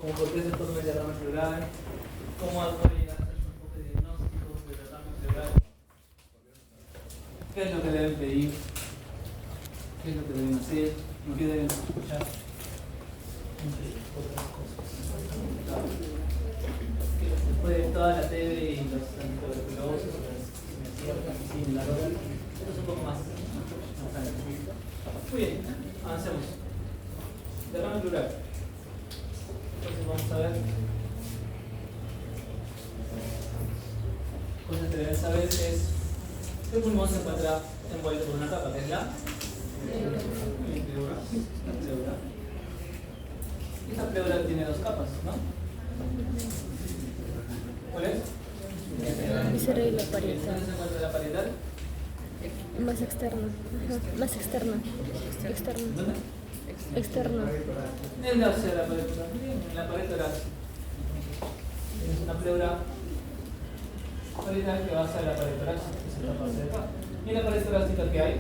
como por qué se forma el diagrama pleural, cómo puede llegar a hacer un enfoque diagnóstico del diagrama pleural, qué es lo que deben pedir, qué es lo que deben hacer, y qué deben escuchar, entre otras cosas. Después de toda la TV y los antituberculosos, la medicina, la droga, esto es un poco más tranquilo. Muy bien, avancemos. Diagrama pleural. Entonces vamos a ver cosas que deben saber es que el pulmón se encuentra envuelto por una capa, que es la pleura. Y esta pleura tiene dos capas, ¿no? ¿Cuál es? Visceral y la parietal. ¿Dónde se encuentra la parietal? Más externa. Ajá. Más externa. Externa. ¿Dónde? Externa. En la pared torácica. En la pared torácica. Tienes una pleura parietal que va hacia la pared torácica, que es esta parte de acá. ¿Y en la pared torácica qué hay?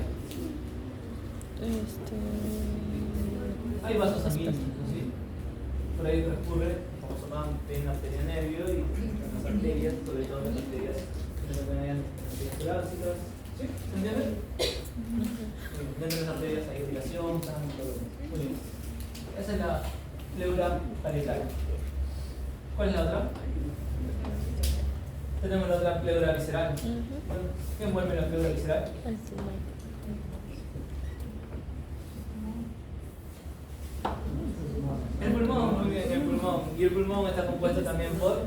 Hay vasos sanguíneos, ¿sí? Por ahí transcurre, como se llaman, vena, arteria, nervio y las arterias, sobre todo las arterias que se ven arterias torácicas. ¿Sí? ¿Se entiende? Dentro de las arterias hay irrigación, sangre, todo eso. Muy bien. Esa es la pleura parietal. ¿Cuál es la otra? Tenemos la otra pleura visceral. ¿Qué envuelve la pleura visceral? El pulmón, muy bien, el pulmón. Y el pulmón está compuesto también por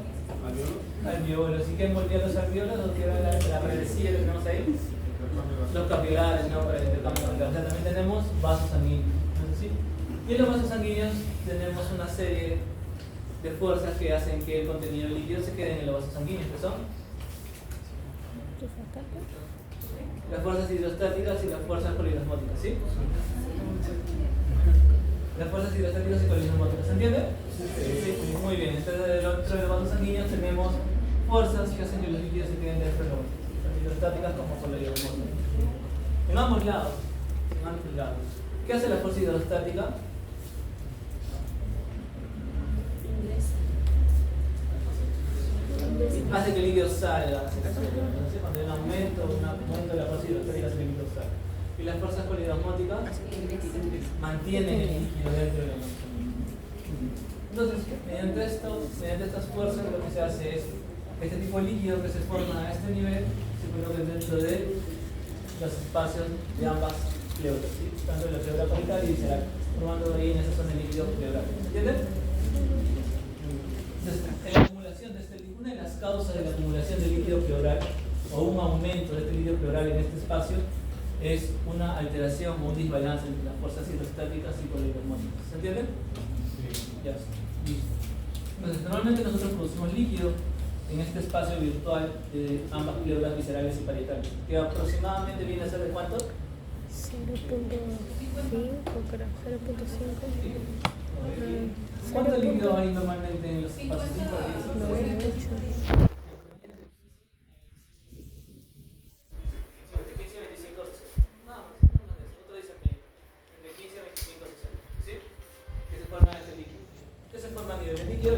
alveolos. ¿Y qué envolvía los alveolos? ¿Qué era la redecilla que tenemos ahí? Los capilares, ¿no? Para el intercambio capilar. O sea, también tenemos vasos sanguíneos. ¿Sí? Y en los vasos sanguíneos tenemos una serie de fuerzas que hacen que el contenido líquido se quede en los vasos sanguíneos, que son las fuerzas hidrostáticas y las fuerzas poliosmóticas, ¿sí? Las fuerzas hidrostáticas y poliosmóticas, ¿se entiende? Sí. Muy bien, entonces dentro de los vasos sanguíneos tenemos fuerzas que hacen que los líquidos se queden dentro de los vasos, tanto hidrostáticas como poliosmóticas. En ambos lados, ¿qué hace la fuerza hidrostática? Hace que el líquido salga. Cuando hay un aumento de la fuerza hidrostática, hace que el líquido salga. Y las fuerzas poliosmóticas mantienen el líquido dentro del elemento. Entonces, mediante estas fuerzas, lo que se hace es este tipo de líquido que se forma a este nivel se coloca dentro de los espacios de ambas pleuras, ¿sí? Tanto de la pleura parietal y visceral, formando ahí en esa zona el líquido pleural. ¿Entienden? Entonces, en la acumulación de este líquido, una de las causas de la acumulación del líquido pleural o un aumento de este líquido pleural en este espacio es una alteración o un desbalance entre las fuerzas hidrostáticas y poliosmóticas. ¿Se entiende? Ya. Listo. Entonces, normalmente nosotros producimos líquido en este espacio virtual de ambas pleuras viscerales y parietales, que aproximadamente viene a ser de ¿cuánto? 0.5, creo. 0.5. ¿Cuánto líquido hay normalmente en los espacios? No es mucho.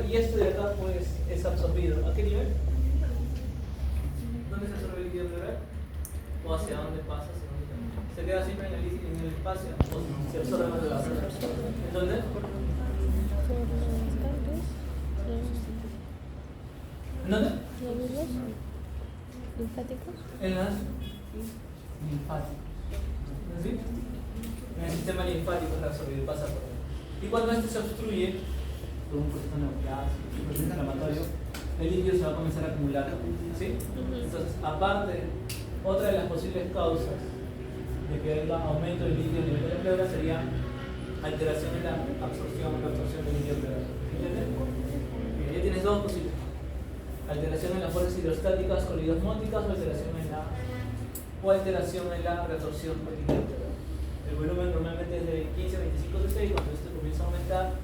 Y esto de acá pues es absorbido. ¿A qué nivel? ¿Dónde se absorbe el líquido pleural? ¿O hacia dónde pasa? ¿Se queda siempre en el espacio? ¿O se absorbe más de la zona? ¿En dónde? ¿En dónde? ¿Linfáticos? En las linfáticas. ¿Sí? En el sistema linfático es absorbido, pasa por ahí. Y cuando este se obstruye por un proceso neoplásico, un proceso inflamatorio, el líquido se va a comenzar a acumular. ¿Sí? Entonces, aparte, otra de las posibles causas de que haya aumento del líquido a nivel de la pleura sería alteración en la absorción del líquido pleural. ¿Entiendes? Ya tienes dos posibles: alteración en las fuerzas hidrostáticas coliosmóticas o alteración en la retorsión del líquido pleural. El volumen normalmente es de 15 a 25 cc y cuando esto comienza a aumentar,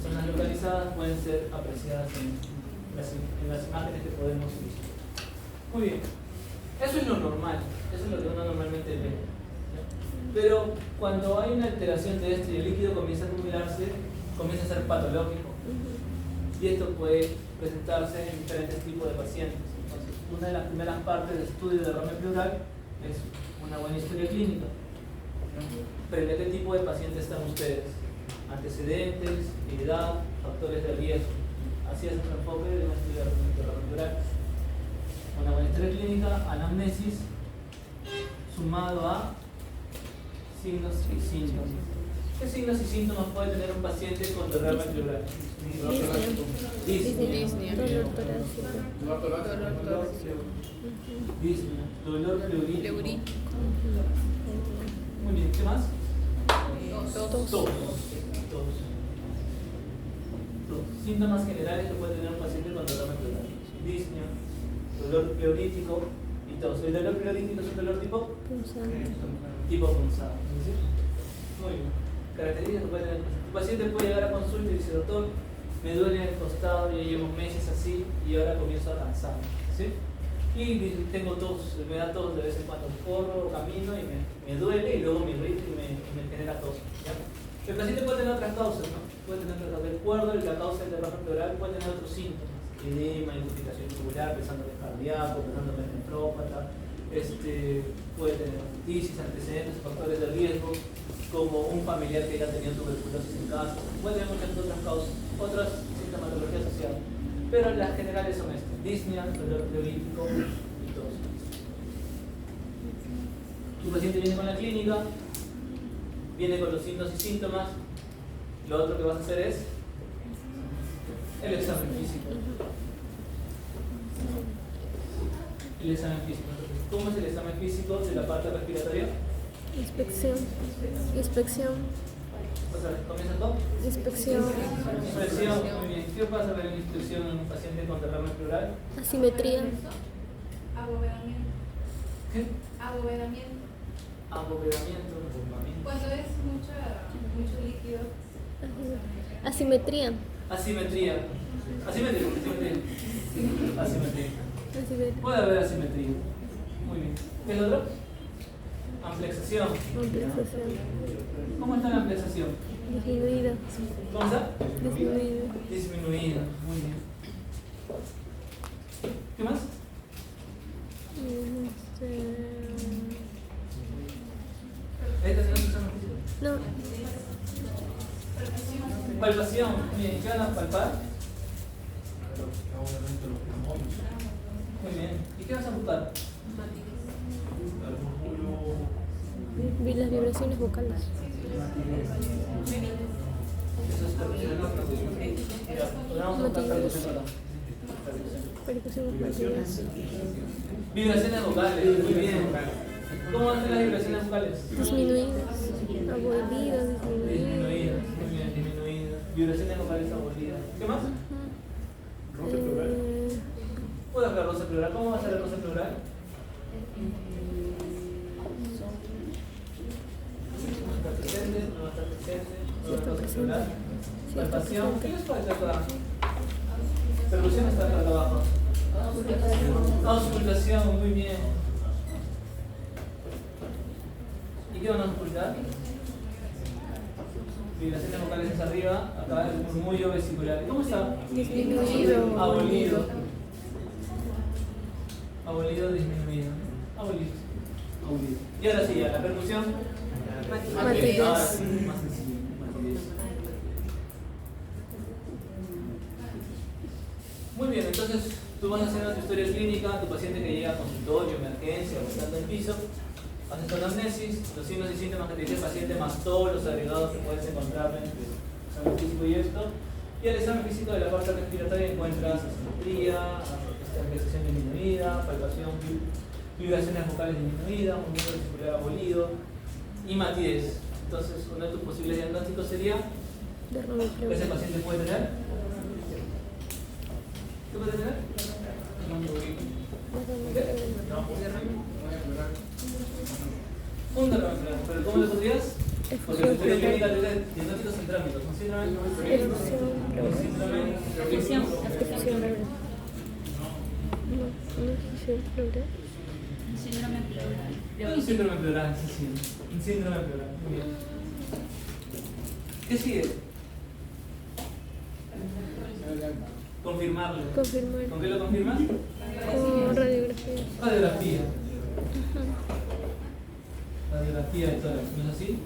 zonas localizadas pueden ser apreciadas en las imágenes que podemos ver. Muy bien, eso es lo normal, eso es lo que uno normalmente ve. Pero cuando hay una alteración de esto y el líquido comienza a acumularse, comienza a ser patológico. y esto puede presentarse en diferentes tipos de pacientes. Entonces, una de las primeras partes del estudio de derrame pleural es una buena historia clínica. Pero ¿en qué tipo de pacientes están ustedes? Antecedentes, edad, factores de riesgo. Así es nuestro enfoque de una historia de derrame pleural. Una buena historia clínica, anamnesis, sumado a signos y síntomas. ¿Qué signos y síntomas puede tener un paciente con derrame pleural? Disnea. Dolor torácico. Disnea. Dolor pleurítico. Ujú. Muy bien, ¿qué más? Tos. Síntomas generales que puede tener un paciente con derrame pleural: disnea, dolor pleurítico y tos. ¿El dolor pleurítico es un dolor tipo? Punzante. Tipo punzado. ¿Sí? Muy bien. Características que puede tener. El paciente puede llegar a consulta y dice: doctor, me duele el costado, ya llevo meses así y ahora comienzo a cansar. ¿Sí? Y tengo tos, me da tos de vez en cuando, corro, camino y me duele y luego me irrita y me genera tos. ¿Ya? El paciente puede tener otras causas, ¿no? Puede tener otras causas. El cuerdo, la causa del derrame pleural, puede tener otros síntomas: edema, intoxicación tubular, pensamiento cardíaco, pensamiento nefrópata, puede tener otitis, antecedentes, factores de riesgo, como un familiar que haya tenido tuberculosis en casa. Puede tener muchas otras causas, otras sintomatologías asociadas. Pero las generales son estas: disnea, dolor pleurítico y tos. Tu paciente viene con la clínica, viene con los signos y síntomas. Lo otro que vas a hacer es el examen físico. El examen físico. Entonces, ¿cómo es el examen físico de la parte respiratoria? Inspección. Otra vez, ¿comienza todo? Inspección. Inspección, muy bien. ¿Qué pasa con la inspección en un paciente con derrame pleural? Asimetría. Abovedamiento. ¿Qué? Abovedamiento. Abovedamiento. Cuando es mucho líquido. Asimetría. Asimetría. Asimetría. Puede haber asimetría. Muy bien. ¿Qué es lo otro? Amplexación. ¿Cómo está la amplexación? Disminuida. ¿Cómo está? Disminuida. Disminuida. Muy bien. ¿Qué más? ¿Ahí está haciendo examen físico? No. Palpación. Bien, ¿qué van a palpar? Muy bien. ¿Y qué vas a buscar? Vi las vibraciones vocales. Eso es percusión. Ya, vamos a buscar percusión ahora. Percusión osmotica. Vibraciones vocales, muy bien. ¿Cómo van a ser las vibraciones vocales? Disminuidas. Abolidas, disminuidas. Disminuidas, muy bien, disminuidas. Vibraciones vocales abolidas. ¿Qué más? Puede haber roce pleural. ¿Cómo va a ser el roce pleural? ¿Está presente? ¿No va a estar presente? ¿No va a estar roce pleural? Palpación. ¿Qué les falta acá? Percusión está acá abajo. Auscultación, muy bien. ¿Y qué van a auscultar? Vibraciones vocales hacia arriba, acá el murmullo vesicular. ¿Cómo está? Disminuido. Abolido. Abolido, disminuido. Abolido. Abolido. Y ahora sí, ya, la percusión. Matidez. Ahora sí, más sencillo. Matidez. Muy bien, entonces tú vas a hacer tu historia clínica, tu paciente que llega a consultorio, emergencia o estando en piso, haces tu anamnesis, los signos y síntomas que te dice el paciente, más todos los agregados que puedes encontrar entre el examen físico y esto. Y al examen físico de la parte respiratoria encuentras asimetría, amplexación disminuida, palpación, vibraciones vocales disminuidas, un número vesicular abolido y matidez. Entonces, uno de tus posibles diagnósticos sería Derrame que ese pleural. paciente puede tener. ¿Qué puede tener? Un derrame pleural. ¿Pero cómo lo podrías? Porque la historia clínica te dice diagnósticos en trámites. ¿Un síndrome? Efusión pleural. No, efusión pleural. Un síndrome pleural, sí, sí. Un síndrome pleural. Muy bien. ¿Qué sigue? Confirmarlo. Confirmar. ¿Con qué lo confirmas? Con radiografía. Radiografía. Radiografía de tórax, ¿no es así?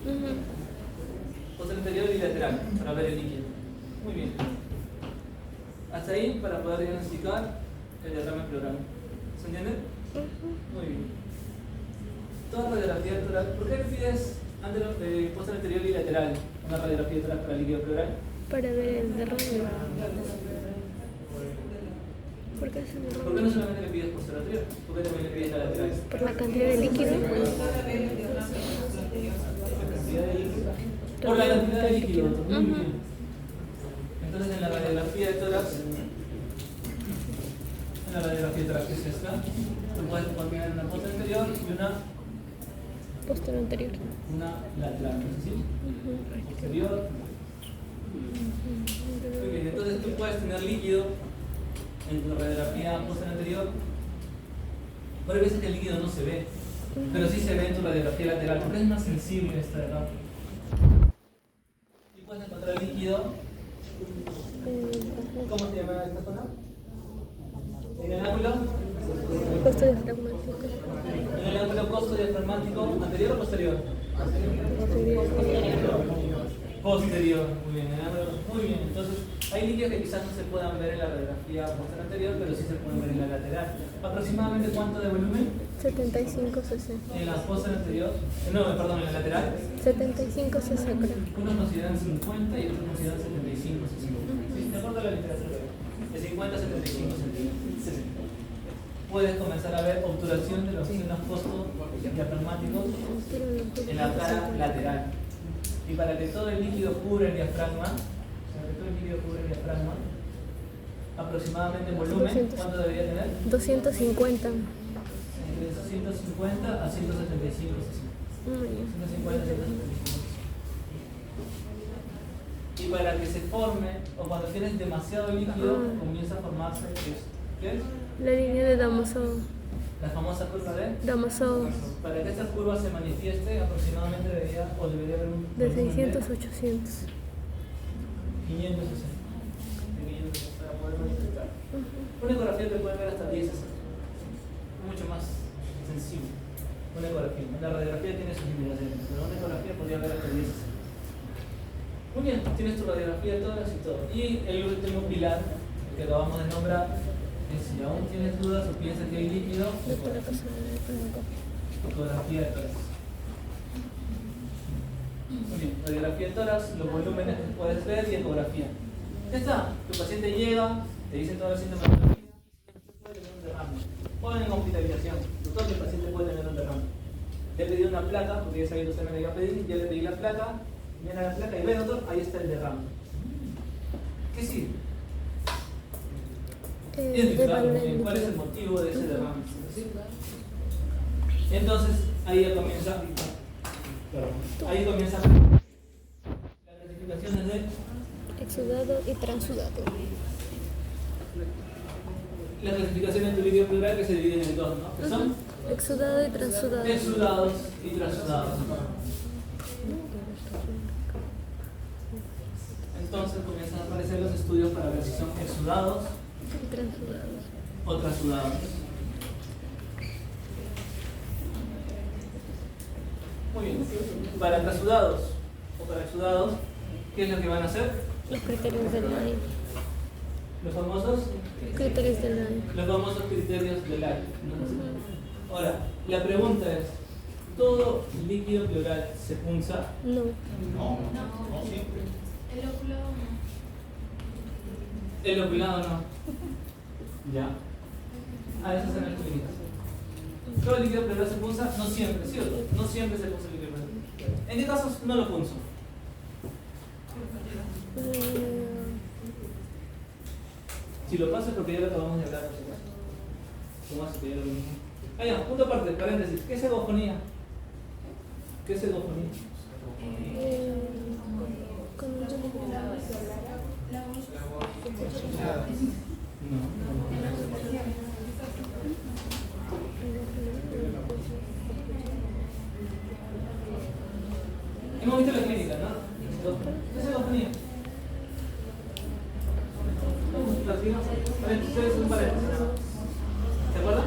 Fosa anterior y lateral, para ver el líquido. Muy bien. Hasta ahí para poder diagnosticar el derrame pleural. ¿Se entiende? Muy bien. Toda radiografía de tórax. ¿Por qué le pides fosa anterior y lateral una radiografía de tórax para el líquido pleural? Para ver el derrame. ¿Por qué se ¿Por qué derrama? no solamente le pides fosa anterior? ¿Por qué también le pides la lateral? Por la cantidad de líquido. Por la cantidad de líquido. Muy bien. Entonces en la radiografía de tórax, ¿qué es esta? Tú puedes combinar una fosa anterior y Posterior anterior. una lateral, ¿no es así? Posterior. Muy bien, entonces tú puedes tener líquido en tu radiografía posterior anterior. Pero hay veces que el líquido no se ve, pero sí se ve en tu radiografía lateral, porque es más sensible esta de acá. Y puedes encontrar líquido. ¿Cómo se llama esta zona? En el ángulo. Costo diafragmático. En el ángulo costo diafragmático, ¿anterior o posterior? Posterior, muy bien, muy bien. Entonces, hay líquidos que quizás no se puedan ver en la radiografía posterior anterior, pero sí se pueden ver en la lateral. ¿Aproximadamente cuánto de volumen? 75 cc. En la posterior anterior, en la lateral. 75 cc creo. Unos consideran 50 y otros consideran 75 ¿sí? De acuerdo a la literatura. De 50 a 75 centímetros. Puedes comenzar a ver obturación de los senos diafragmáticos en la cara lateral. Y para que todo el líquido cubra el diafragma, aproximadamente en volumen, 200. ¿cuánto debería tener? 250. Entre 150 a 175 Muy bien. 150 a 175. Y para que se forme, o cuando tienes demasiado líquido, comienza a formarse esto. ¿Qué es? La línea de Damasov. La famosa curva de Damasov. Para que esta curva se manifieste, aproximadamente debería haber un De volumen 600 a 800. 560. Para poder manifestar. Una ecografía te puede ver hasta 10 mucho más sensible. Una ecografía. La radiografía tiene sus limitaciones, pero una ecografía podría ver hasta 10. Muy bien, tienes tu radiografía de tórax y todo. Y el último pilar, el que acabamos de nombrar, es si aún tienes dudas o piensas que hay líquido, ecografía de tórax. Muy bien, radiografía de tórax, los volúmenes que puedes ver y ecografía. Ya está, tu paciente llega, te dice toda la sintomatología, puede tener un derrame. Ponen en hospitalización, doctor, el paciente puede tener un derrame. Le he pedido una placa, porque ya sabía que usted me la iba a pedir, ya le pedí la placa, viene la placa y ve, doctor, ahí está el derrame. ¿Qué sigue? Identificar cuál es el motivo de ese derrame. ¿Sí? Entonces, ahí ya comienza las clasificaciones de exudado y transudado. las clasificaciones de tu líquido pleural que se dividen en dos, ¿no? Que son Exudado y transudado. exudados y transudados. Entonces comienzan a aparecer los estudios para ver si son exudados Y transudados. o transudados. Muy bien. Para transudados o para exudados, ¿qué es lo que van a hacer? Los criterios del LAI. Los famosos Criterios del LAI. criterios del LAI. Ahora, la pregunta es, ¿todo líquido pleural se punza? No. ¿Sí? El oculado no. El oculado no. Ya. Esas son las clínicas. ¿Todo el líquido pleural se punza? No siempre, ¿cierto? No siempre se punza el líquido pleural. ¿En qué casos no lo punzo? Si lo paso es porque ya lo acabamos de hablar, por supuesto. ¿Cómo hace que ya lo vimos? Ya, punto aparte, paréntesis. ¿Qué es egofonía? ¿Qué es egofonía? Con un Hemos visto la clínica, ¿no? ¿Qué es egofonía? Latino. Ustedes son parejas. ¿Se acuerdan?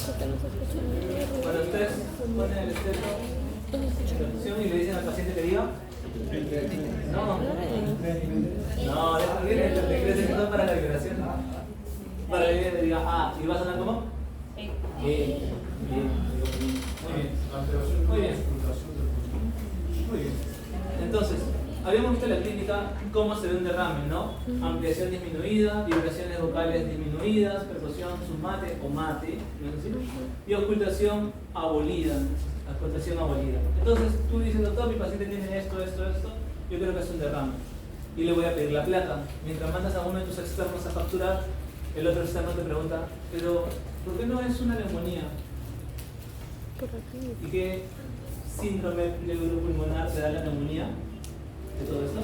Porque no se escucha nada. Cuando ustedes ponen el esteto y le dicen al paciente que diga. No, le crees el botón para la vibración. Para que le diga, ¿y va a sonar como? Bien. Muy bien. Entonces, habíamos visto en la clínica cómo se ve un derrame, ¿no? Ampliación disminuida, vibraciones vocales disminuidas, percusión submate o mate, ¿no es así? Y ocultación abolida. Entonces, tú dices, doctor, mi paciente tiene esto, yo creo que es un derrame. Y le voy a pedir la placa. Mientras mandas a uno de tus externos a facturar, el otro externo te pregunta, pero ¿por qué no es una neumonía? Por aquí. ¿Y qué síndrome neuropulmonar te da la neumonía de todo esto?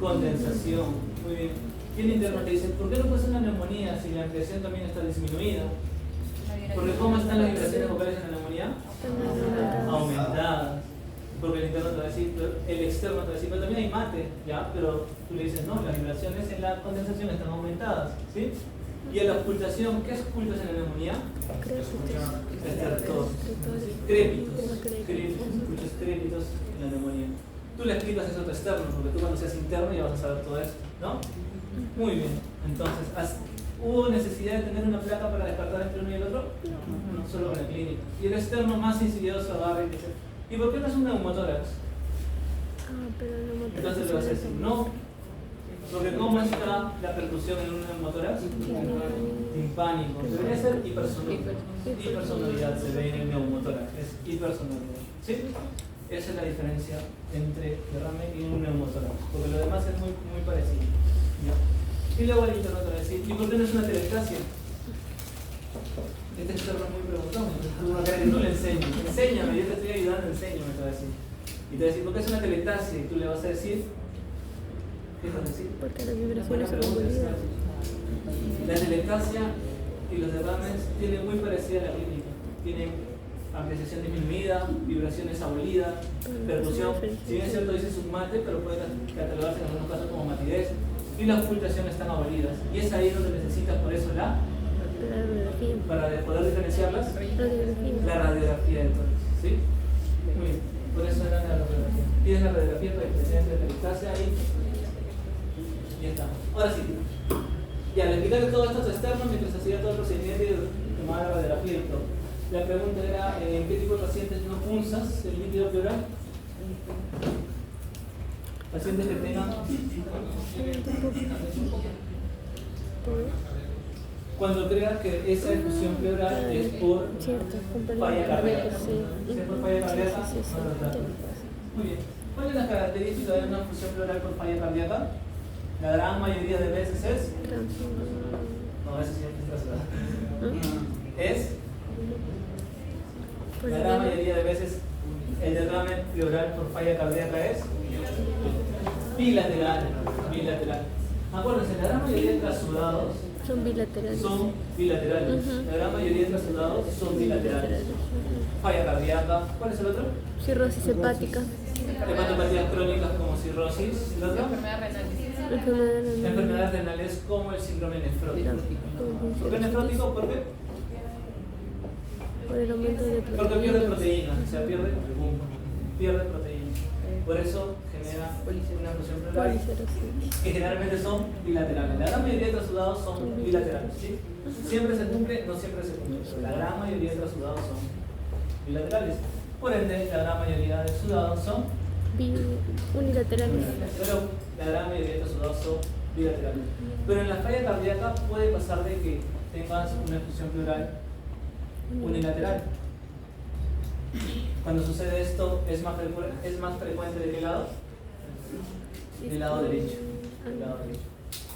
Condensación. Muy bien. Y el interno te dice, ¿por qué no puede ser una neumonía si la ampliación también está disminuida? Porque ¿cómo están las vibraciones vocales en la neumonía? Aumentadas. Porque el interno te va a decir, el externo te va a decir, pero también hay mate, ¿ya? Pero tú le dices, no, las vibraciones en la condensación están aumentadas, ¿sí? Y en la ocultación, ¿qué es ocultas en la neumonía? Estertos. Crépitos. Muchos crépitos en la neumonía. Tú le explicas eso a tu externo, porque tú cuando seas interno ya vas a saber todo eso, ¿no? Muy bien. Entonces, ¿hubo necesidad de tener una placa para descartar entre uno y el otro? No, solo con la clínica. Y el externo más insidioso agarra y dice, ¿y por qué no es un neumotórax? Pero el neumotórax. Entonces le vas a decir, no, porque ¿cómo está la percusión en un neumotórax? Timpánico. Debería ser hipersonoridad, se ve en el neumotórax, es hipersonoridad. ¿Sí? Esa es la diferencia entre derrame y un neumotórax, porque lo demás es muy parecido. ¿Ya? Y luego el interno te va a decir, ¿y por qué no es una telestasia? Este externo es muy preguntón, tú le enseñas, enséñame, yo te estoy ayudando, enséñame, te va a decir. Y te va a decir, ¿por qué es una telestasia? Y tú le vas a decir, ¿qué vas a decir? Porque las vibraciones son abolidas. La telestasia y los derrames tienen muy parecida a la clínica. Tienen ampliación disminuida, vibraciones abolidas, percusión. Si bien es cierto, dice submate, pero puede catalogarse en algunos casos como matidez. Y las ocultaciones están abolidas. Y es ahí donde necesitas, por eso, la radiografía. Para poder diferenciarlas, la radiografía del tórax. ¿Sí? Muy bien. Por eso era la radiografía. Tienes la radiografía para diferenciar entre telestasia y ya está. Ahora sí. Ya, le explicaste todo esto a tu externo mientras hacía todo el procedimiento y tomaba la radiografía y todo. La pregunta era, ¿en qué tipo de pacientes no punzas el líquido pleural? Pacientes que tengan... Cuando creas que esa efusión pleural es por falla cardíaca. Si es por falla cardíaca, muy bien. ¿Cuál es la característica de una efusión pleural por falla cardíaca? La gran mayoría de veces es... No, eso sí es trasladado. Es... La gran mayoría de veces el derrame pleural por falla cardíaca es bilateral. Acuérdense, la gran mayoría de trasudados son bilaterales. La gran mayoría de trasudados son bilaterales. Falla cardíaca. ¿Cuál es el otro? Cirrosis hepática. Hepatopatías crónicas como cirrosis. ¿El otro? Enfermedades renales como el síndrome nefrótico. ¿Por qué nefrótico? ¿Por qué? Por el aumento de proteínas. Porque pierde proteínas, o sea, pierde proteínas. Por eso genera una efusión pleural que generalmente son bilaterales. La gran mayoría de trasudados son bilaterales, ¿sí? Siempre se cumple, no siempre se cumple. La gran mayoría de trasudados son bilaterales. Por ende, la gran mayoría de sudados son unilaterales. Pero la gran mayoría de trasudados son bilaterales. Pero en la falla cardíaca puede pasar de que tengas una efusión pleural unilateral. Cuando sucede esto, ¿es más frecuente de qué lado? Del lado derecho.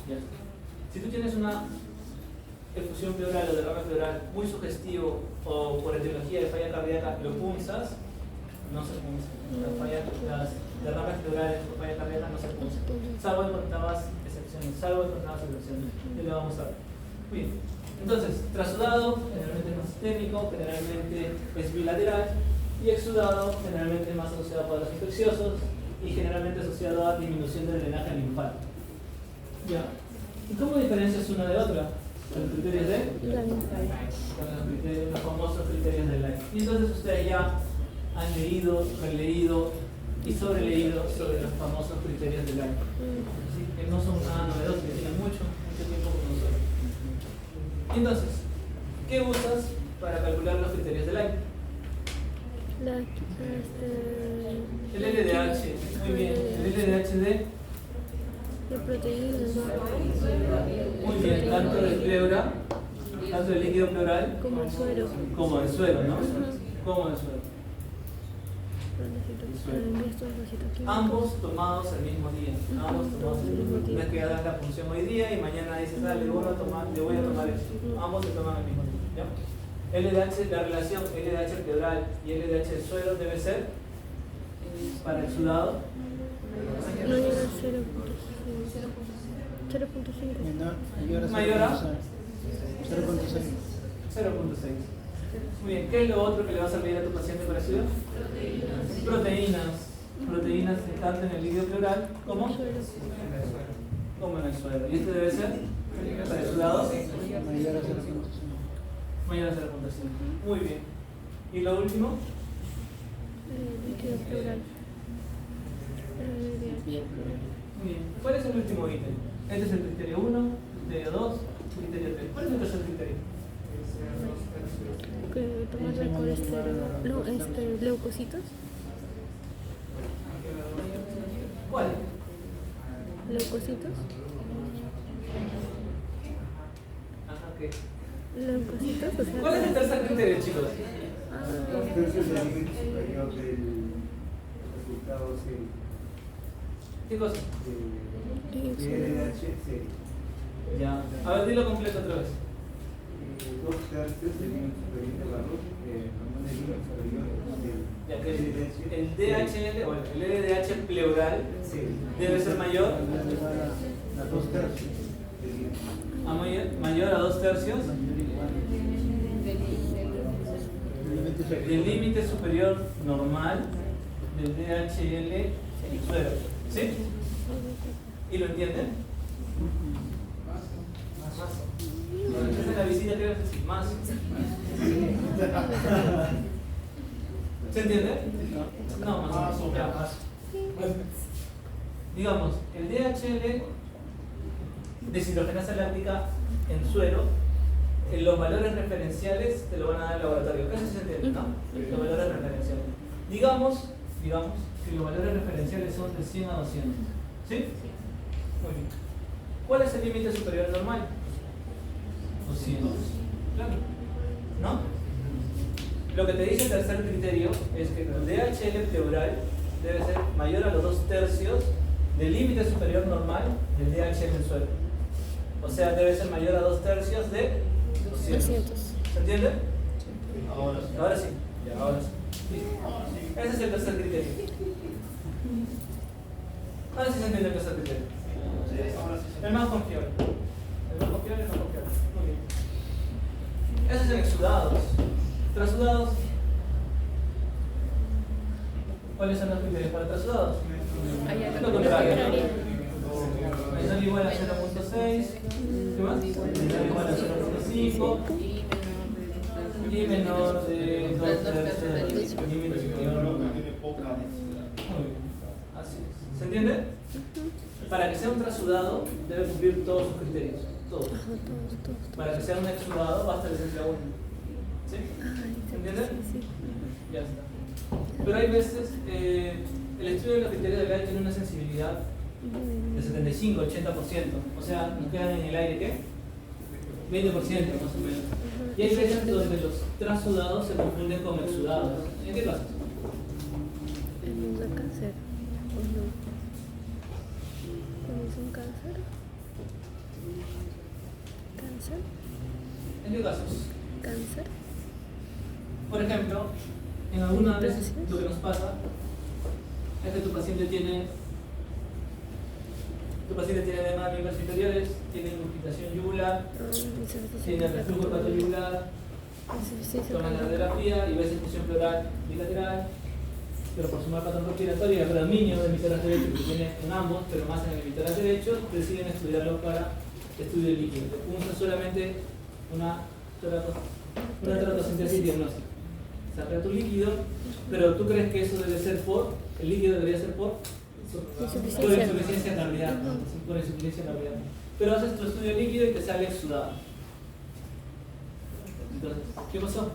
Ya. Si tú tienes una efusión pleural o derrame pleural muy sugestivo o por etiología de falla cardíaca lo punzas, no se punza. Las derrames pleurales por falla cardíaca no se punzan. Salvo en contadas excepciones. Y lo vamos a ver. Bien. Entonces, trasudado generalmente es más sistémico, generalmente es bilateral, y exudado generalmente es más asociado a cuadros infecciosos y generalmente asociado a disminución del drenaje linfático. Ya. ¿Y cómo diferencias una de otra? Con los criterios de Lang. los famosos criterios de Lang. Y entonces ustedes ya han leído, releído y sobreleído sobre los famosos criterios de Lang. Así que no son nada novedosos, que tienen mucho tiempo con nosotros. Y entonces, ¿qué usas para calcular los criterios de Lang? El LDH, muy bien, el LDH de proteínas, muy bien, tanto del pleura, tanto del líquido pleural como el suero. como del suelo, ¿no? Como del suelo. Ambos tomados el mismo día. Ambos tomados el mismo día. No es que hagas la función hoy día y mañana dices, dale, le voy a tomar esto. Ambos se toman el mismo día. ¿Ya? LDH, la relación LDH pleural y LDH del suelo debe ser para el sudado. No llega a 0.5. Mayor a 0.6. 0.6. Muy bien, ¿qué es lo otro que le va a servir a tu paciente para estudiar? Proteínas tanto en el líquido pleural como en el suelo. ¿Y este debe ser para el sudado? Mayor a 0.5. Mayor a 0.5. Muy bien. ¿Y lo último? Líquido pleural. Muy bien. ¿Cuál es el último ítem? Este es el criterio 1, criterio 2, criterio 3. ¿Cuál es el tercer criterio? Que tomarle colesterol. No, leucocitos. ¿Cuál? Leucocitos. Ajá, ¿qué? Leucocitos, o sea. ¿Cuál es el tercer criterio, chicos? Tercios del límite superior del resultado serio. ¿Qué cosa? LDH serio. Ya. A ver, dilo completo otra vez. 2/3 del límite superior del valor, no del límite superior del Ya que el DHL, bueno, el LDH pleural debe ser mayor a 2/3 del límite. mayor a 2/3 del límite superior normal del DHL suero. ¿Sí? ¿Y lo entienden? Más. Esa es la visita que debes decir, más. ¿Se entiende? No, más. Ya. Digamos, el DHL, deshidrogenasa láctica en suero, los valores referenciales te lo van a dar el laboratorio. Casi se entiende, ¿no? Los valores referenciales. Digamos que los valores referenciales son de 100 a 200. ¿Sí? Muy bien. ¿Cuál es el límite superior normal? 200. Claro. ¿No? Lo que te dice el tercer criterio es que el DHL pleural debe ser mayor a los 2/3 del límite superior normal del DHL en suelo. O sea, debe ser mayor a 2/3 de 200. ¿Se entiende? Ahora sí. Ya, ahora sí. Listo. Ese es el tercer criterio. Ahora sí se entiende el tercer criterio. El más confiable. El más confiable es el más confiable. Muy bien. Eso es en exudados. Trasudados. ¿Cuáles son los criterios para trasudados? Lo contrario. Menor o igual a 0.6. ¿Qué más? Menor o igual a 0.5. Y menor de 2/3 del límite superior. Muy bien. Así es. ¿Se entiende? Para que sea un trasudado debe cumplir todos sus criterios. Todos. Para que sea un exudado basta el centro 1. ¿Sí? ¿Se entiende? Ya está. Pero hay veces, el estudio de los criterios de Gall tiene una sensibilidad de 75-80%. O sea, nos quedan en el aire, ¿qué? 20% más o menos. Y hay veces donde los trasudados se confunden con exudados. ¿En qué casos? En un cáncer. ¿O no? ¿Es un cáncer? ¿Cáncer? ¿En qué casos? ¿Cáncer? Por ejemplo, en algunas veces lo que nos pasa es que tu paciente tiene edemas de miembros inferiores, tiene incrustación yugular, tiene reflujo hepatoyugular, toma la radiografía y ves infusión pleural bilateral, pero por su mal patrón respiratorio y el dominio del hemisferio derecho que tiene en ambos, pero más en el hemisferio derecho, deciden estudiarlo para estudio líquido. Usa solamente una teratosíntesis diagnóstica. Saca tu líquido, pero tú crees que eso debe ser el líquido debería ser por insuficiencia cardíaca. Por insuficiencia cardíaca. Pero haces tu estudio líquido y te sale exudado. Entonces, ¿qué pasó?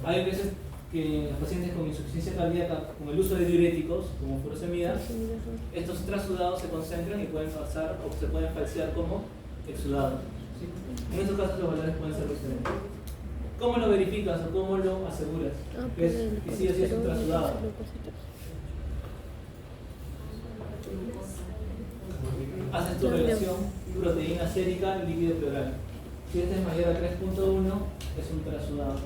Hay veces que los pacientes con insuficiencia cardíaca, con el uso de diuréticos, como furosemida, estos trasudados se concentran y pueden pasar o se pueden falsear como exudados. ¿Sí? En estos casos los valores pueden ser diferentes. ¿Cómo lo verificas o cómo lo aseguras? Que sí o sí es un trasudado. Haces tu relación proteína sérica líquido pleural. Si este es mayor a 3.1 es un trasudado.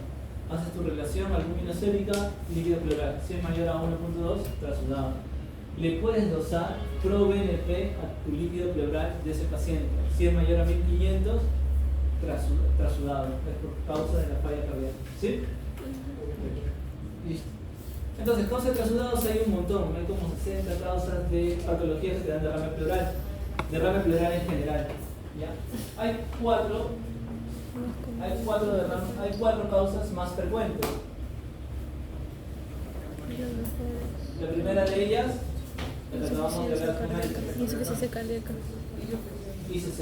Haces tu relación albúmina sérica líquido pleural. Si es mayor a 1.2, trasudado. Le puedes dosar pro-BNP a tu líquido pleural de ese paciente. Si es mayor a 1500, trasudado. Es por causa de la falla cardíaca. ¿Sí? Listo. Entonces, causas de trasudados hay un montón. Hay como 60 causas de patologías que te dan derrame pleural. Derrame pleural en general. ¿Ya? Hay cuatro causas más frecuentes. La primera de ellas, la que acabamos de hablar con él, Insuficiencia cardíaca. ICC.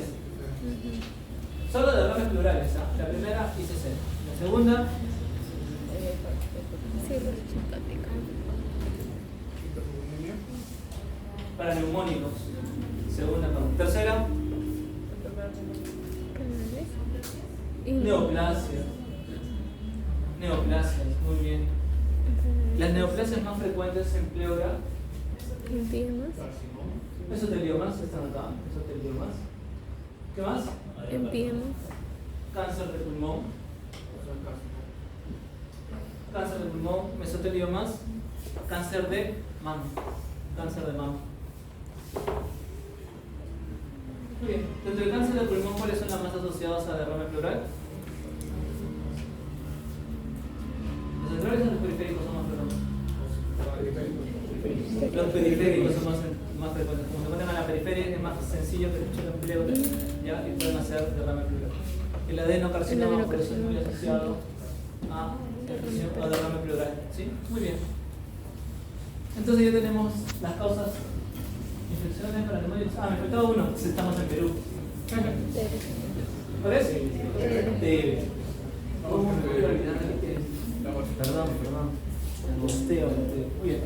Solo derrames pleurales, ¿eh? La primera, ICC. La segunda, paraneumónicos. Segunda causa. Tercera, neoplasias. Neoplasias, muy bien. Las neoplasias más frecuentes en pleura. Mesoteliomas, están acá. Mesoteliomas. ¿Qué más? Cáncer de pulmón. Cáncer de pulmón, mesoteliomas, cáncer de mama. Cáncer de mama. Muy bien. Dentro del cáncer de pulmón, ¿cuáles son las más asociadas a derrame pleural? ¿Los centrales o los periféricos son más frecuentes? Los periféricos son más frecuentes. Como se encuentran a la periferia, es más sencillo que escuchen en pleura, ¿ya? Y pueden hacer derrame pleural. El adenocarcinoma, por eso es muy asociado a derrame pleural. ¿Sí? Muy bien. Entonces ya tenemos las causas. Infecciones para neumonía. Me faltaba uno, pues estamos en Perú. ¿Cuál es? TB. ¿Cómo me voy a olvidar de qué es? Perdón. Bosteo. Muy bien.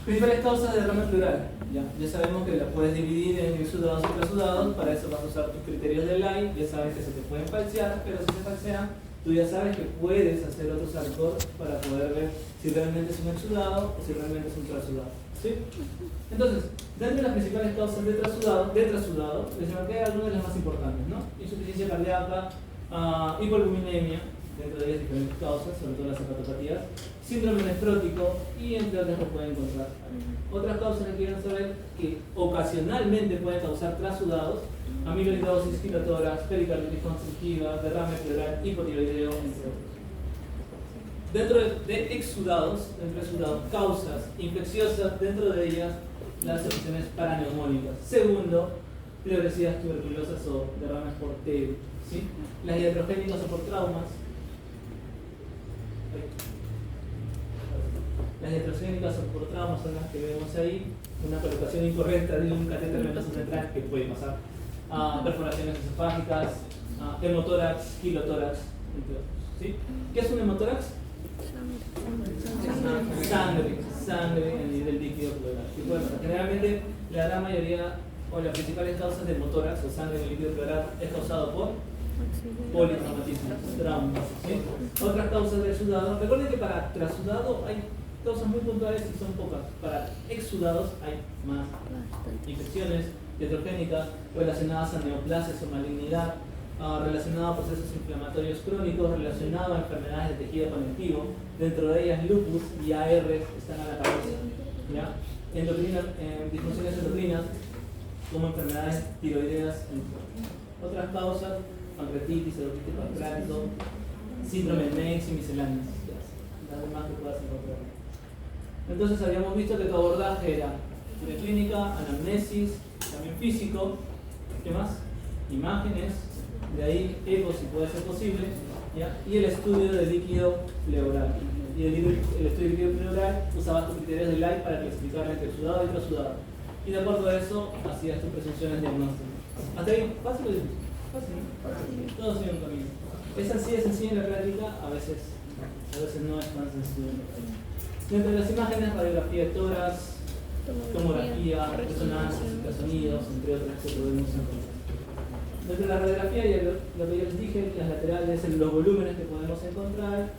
Principales causas de derrame pleural. Ya sabemos que las puedes dividir en exudados y trasudados. Para eso vas a usar tus criterios de Lai. Ya sabes que se te pueden falsear, pero si se falsean, tú ya sabes que puedes hacer otros alcoholes para poder ver si realmente es un exudado o si realmente es un trasudado. ¿Sí? Entonces, dentro de las principales causas de trasudado, les marqué algunas de las más importantes, ¿no? Insuficiencia cardíaca, hipoalbuminemia, dentro de ellas diferentes causas, sobre todo las hepatopatías, síndrome nefrótico y entre otras que pueden encontrar. Otras causas que quieren saber que ocasionalmente pueden causar trasudados: amiloidosis, pilotórax, pericarditis constrictiva, derrame pleural, hipotiroideo, entre otros. Dentro de exudados, causas infecciosas, dentro de ellas las afecciones paraneumónicas. Segundo, pleuresidas tuberculosas o derrames por TB. ¿Sí? Las iatrogénicas o por traumas. Las iatrogénicas o por traumas son las que vemos ahí. Una colocación incorrecta de un catéter venoso central que puede pasar. Perforaciones esofágicas, hemotórax, kilotórax, entre otros. ¿Sí? ¿Qué es un hemotórax? Sangre en nivel líquido pleural. Bueno, generalmente la gran mayoría o las principales causas de hemotórax o sangre en el líquido pleural es causado por politraumatismo, traumas. ¿Sí? Otras causas de exudado. Recuerden que para trasudado hay causas muy puntuales y son pocas. Para exudados hay más infecciones iatrogénicas relacionadas a neoplasias o malignidad, relacionado a procesos inflamatorios crónicos, relacionado a enfermedades de tejido conectivo. Dentro de ellas lupus y AR están a la cabeza. ¿Ya? Disfunciones endocrinas como enfermedades tiroideas. Otras causas: pancreatitis, celulitis pancreático, síndrome de Meigs y misceláneas. Las demás que puedas encontrar. Entonces habíamos visto que tu abordaje era preclínica, anamnesis, examen físico. ¿Qué más? Imágenes, de ahí eco si puede ser posible, ¿ya? Y el estudio del líquido pleural. Y el estudio del líquido pleural usaba estos criterios de Light para clasificar entre sudado y prosudado. Y de acuerdo a eso, hacías tus presunciones diagnósticas. ¿Hasta ahí? ¿Fácil o difícil? Fácil. Todo sigue un camino. Es así de sencillo en la práctica, a veces no es tan sencillo en la práctica. Dentro de las imágenes, radiografía de tórax, tomografía, resonancia, ultrasonidos, entre otras que podemos encontrar. Dentro de la radiografía, y lo que yo les dije, las laterales, los volúmenes que podemos encontrar,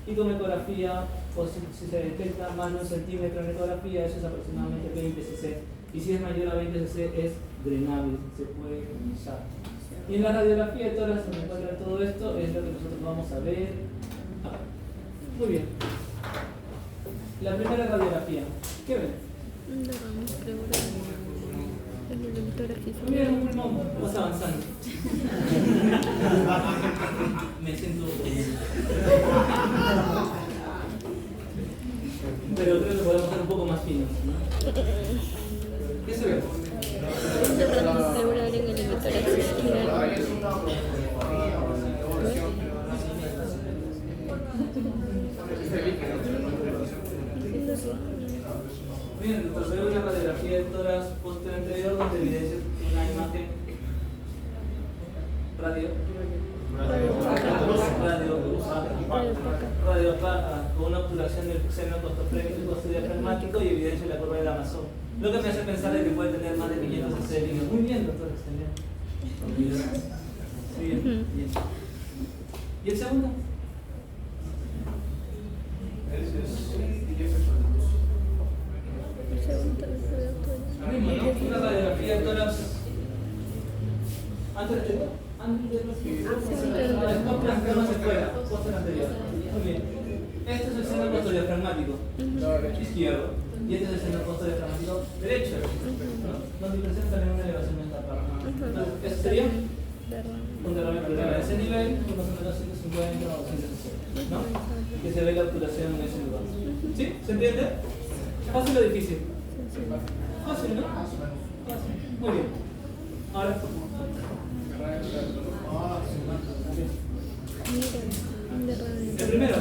y con ecografía, o si se detecta más de 1 centímetro en ecografía, eso es aproximadamente 20 cc. Y si es mayor a 20 cc, es drenable, se puede usar. Y en la radiografía de tórax, donde encuentra todo esto, es lo que nosotros vamos a ver. Muy bien. La primera radiografía. ¿Qué ven? Un derrame pleural en el tórax izquierdo. Muy bien, vamos avanzando. Me siento bien. Pero creo que podemos ser un poco más finos, ¿no? ¿Qué se ve? Un derrame pleural en el tórax izquierdo. Bien, entonces veo una radiografía de tórax posterior anterior donde evidencia una imagen radiopaca con una obturación del seno costofrénico y costodiafragmático y evidencia la curva del Amazon. Lo que me hace pensar de que puede tener más de 500 cc de líquido. Muy bien, doctor, excelente. Sí, bien. ¿Y el segundo? Una radiografía de tórax antes de posterior anterior. Muy bien. Este es el seno costodiafragmático izquierdo y este es el seno costodiafragmático derecho. Donde presentan una elevación de esta parte. ¿Eso sería? Un derrame pleural a ese nivel, unos 150 o 260, ¿no? Que se ve la obturación en ese lugar. ¿Sí? ¿Se entiende? ¿Fácil o difícil? Fácil, ¿no? Fácil. Muy bien. Ahora. El primero.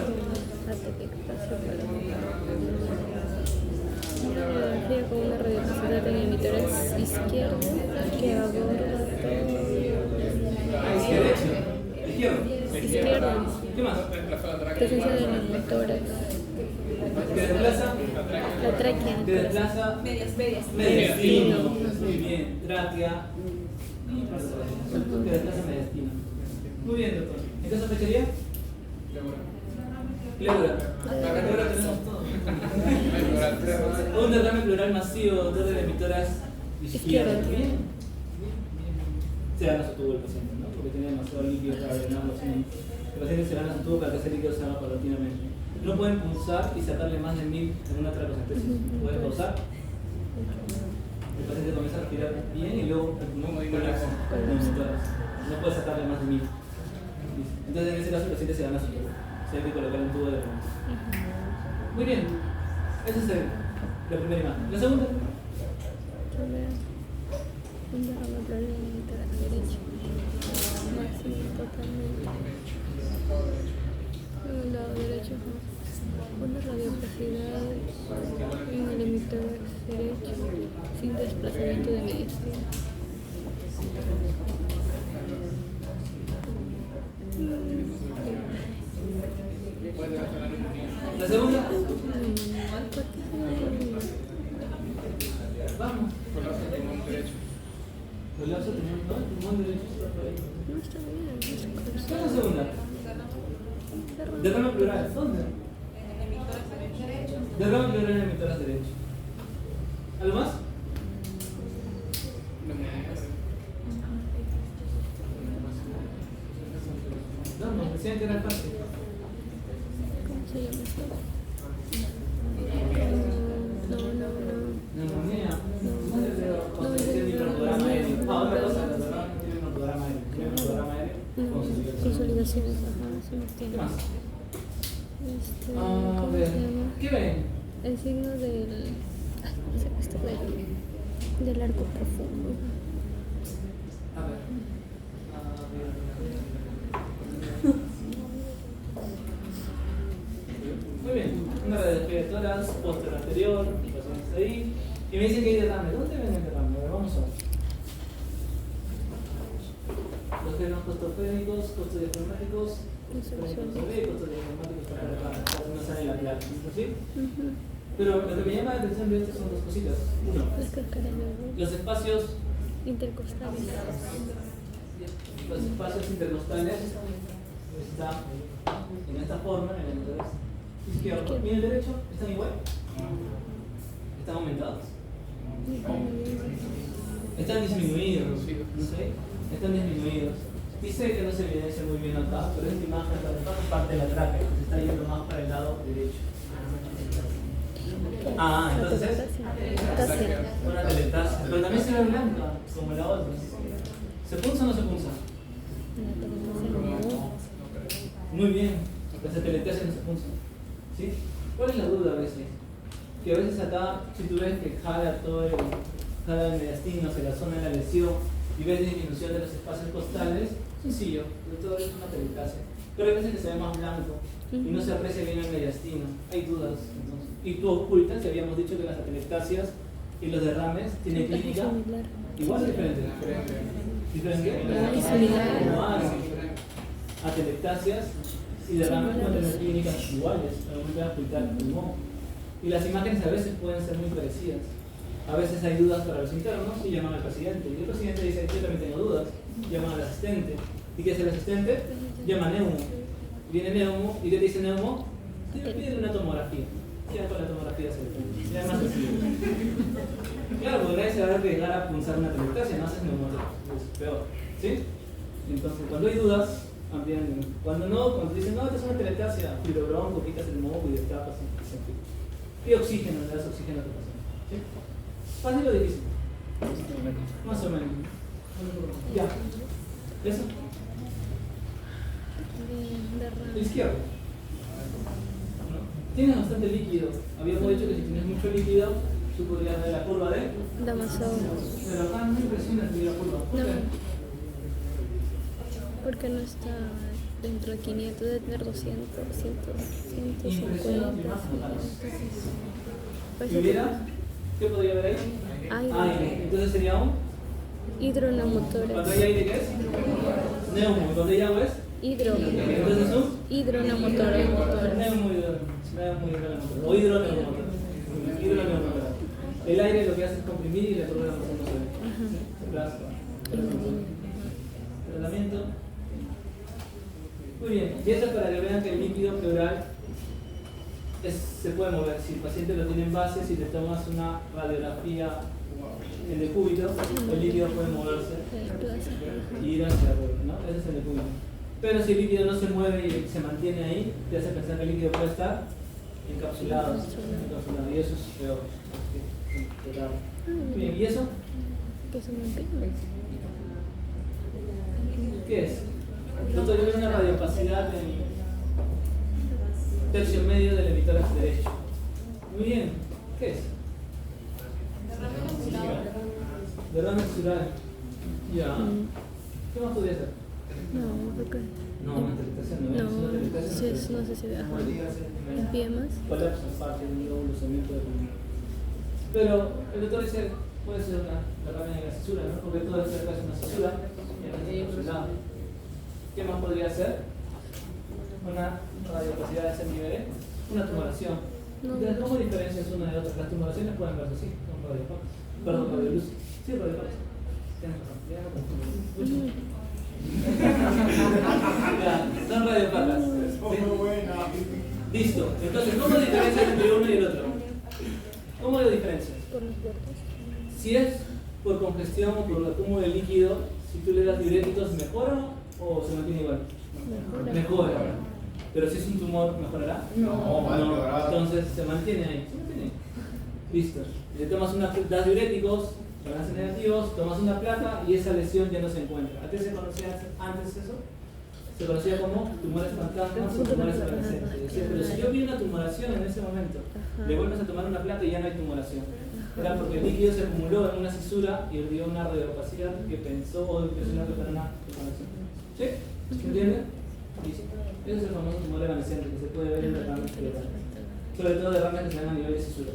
Una radiografía con una radiocapacidad en el tórax izquierdo que aborda Izquierdo. ¿Qué más? presencia del neumotórax. ¿Que desplaza? La tráquea. Que desplaza mediastino. Muy bien. Tráquea. Que desplaza mediastino. Muy bien, doctor. ¿En qué sospecharía? Pleura. Acá pleura tenemos todo. Un derrame pleural masivo, doctor, del emitórax izquierdo. Bien. Se gana su tubo el paciente, ¿no? Porque tiene demasiado líquido para drenarlo. El paciente se gana su tubo para que ese líquido se haga paulatinamente. No pueden pulsar y sacarle más de 1000 en una tracocentesis. Pueden pausar. El paciente comienza a respirar bien y luego el pulmón colapsa con el emitórax. No puede sacarle más de 1000. Entonces, en ese caso, el paciente se gana su tubo. Se hay que colocar un tubo de repente. Muy bien. Esa es la primera imagen. La segunda. Un derrame pleural en el tórax derecho. Máximo totalmente. En el lado derecho. Una radiocapacidad en el hemitórax derecho sin desplazamiento de mediastino. La segunda. Vamos. Colapso pulmón derecho. No está bien. ¿Qué es la segunda? Derrame pleural. ¿Dónde? Derrame pleural en el tórax derecho. ¿Algo más? No, me decían que era fácil. ¿Cómo se llama esto? Neumonía. Hiperprograma aéreo. Otra cosa, la verdad no tiene hiperprograma aéreo. Tiene hiperprograma aéreo. Consolidaciones, ajá, sí me ¿Qué entiendo. más? ¿Cómo A ver, se llama? ¿qué ven? El signo del. No sé, del arco profundo. vértebras, póster anterior, pacientes ahí, y me dice que hay derrame. ¿Dónde ven el derrame? A ver, vamos a ver. Los genos costofénicos, costodiafragmáticos, costodiafragmáticos para derrame, no sale la placa, ¿sí? Pero lo que me llama la atención de esto son dos cositas. Uno, Las cáscaras de arroz los espacios intercostales. intercostales están en esta forma, en el interés izquierdo y en el derecho están igual, están aumentados, están disminuidos, ¿no sé? Están disminuidos. Dice que no se evidencia muy bien acá, pero esta imagen es parte de la tráquea, se está yendo más para el lado derecho. Ah, entonces una teletasia, pero también se ve blanca, como la otra. ¿Se punza o no se punza? Muy bien, las teletasia no se punzan. ¿Sí? ¿Cuál es la duda a veces? Que a veces acá, si tú ves que jala el mediastino hacia la zona de la lesión y ves disminución de los espacios costales, sencillo, todo es una teletasia. Pero hay veces que se ve más blanco y no se aprecia bien el mediastino. Hay dudas, entonces. Y tú ocultas, y habíamos dicho que las atelectasias y los derrames tienen clínica igual o diferente. ¿Diferente? No hay atelectasias y derrames pueden tener clínicas iguales al momento de ocultar el pulmón. Y las imágenes a veces pueden ser muy parecidas. A veces hay dudas para los internos y llaman al paciente. Y el paciente dice, yo también tengo dudas. Llaman al asistente. ¿Y qué hace el asistente? Llama a Neumo. Viene Neumo, ¿y qué te dice Neumo? Te pide una tomografía. Ya con la tomografía se le ya más sencillo. Claro, porque nadie se va a arriesgar a punzar una teletasia, no haces neumonía, es peor. ¿Sí? Entonces, cuando hay dudas, amplían. Cuando no, cuando dicen, no, esta es una teletasia, fibrobronco, quitas el moco y destapas y se enfría. Y oxígeno, le das oxígeno a tu paciente. ¿Sí? ¿Fácil o difícil? Más o menos. Ya. ¿Eso? Izquierdo. Tienes bastante líquido. Habíamos dicho que si tienes mucho líquido, tú podrías ver la curva de Damasón. Pero acá no impresionante la curva. ¿Por qué? Porque no está dentro de 500, debe tener 200, 150. ¿Y hubiera? ¿Qué podría haber ahí? Aire. Entonces sería un Hidroneumotores. ¿Cuando hay aire qué es? Neumo. ¿Y cuando hay agua es? Entonces es un Hidroneumotores. O hidroneumotor. El aire lo que hace es comprimir y la curva de la presión no se ve. Tratamiento. Muy bien, y eso es para que vean que el líquido pleural se puede mover. Si el paciente lo tiene en base, si le tomas una radiografía en decúbito, el líquido puede moverse y ir hacia arriba, ¿no? Ese es el decúbito. Pero si el líquido no se mueve y se mantiene ahí, te hace pensar que el líquido puede estar encapsulado. Y eso es peor. Bien, ¿y eso? Que se mantiene. ¿Qué es? Doctor, yo veo una radiopacidad en tercio medio del emitor derecho. Muy bien, ¿qué es? Derrame cerebral. Ya. ¿Qué más podría ser? No, porque. No, una teletasia no. No sé si vea. En pie más. Colapso en parte de un lóbulo de pulmón. Pero el doctor dice, puede ser una derrame de la cesura, ¿no? Porque todo esto es una cesura y el niño. ¿Qué más podría ser? Una radiopacidad de ese nivel, una tumoración. Entonces, ¿cómo diferencias una de otra? Las tumoraciones pueden verse así, son radiopacas. Perdón, radioluz. Sí, radiopacas. Tienes razón, ya no confundo. Son radiopacas. ¿Sí? Listo. Entonces, ¿cómo diferencias entre uno y el otro? ¿Cómo lo diferencias? Por los puertos. Si es por congestión o por acúmulo de líquido, si tú le das diuréticos, ¿mejora o se mantiene igual? Mejora. Pero si es un tumor, ¿mejorará? No. Entonces se mantiene ahí. Se mantiene ahí. Listo. Le tomas das diuréticos, balances negativos, tomas una placa y esa lesión ya no se encuentra. ¿A qué se conocía antes eso? Se conocía como tumores fantasmas o tumores evanescentes. Pero si yo vi una tumoración en ese momento, le vuelves a tomar una placa y ya no hay tumoración. Era porque el líquido se acumuló en una cisura y dio una radiopacidad que pensó o impresionó que fuera una tumoración. ¿Sí? ¿Se entiende? Ese es el famoso tumor evanescente que se puede ver en la cama cerebral. sobre todo derrames que se dan a nivel de cisura.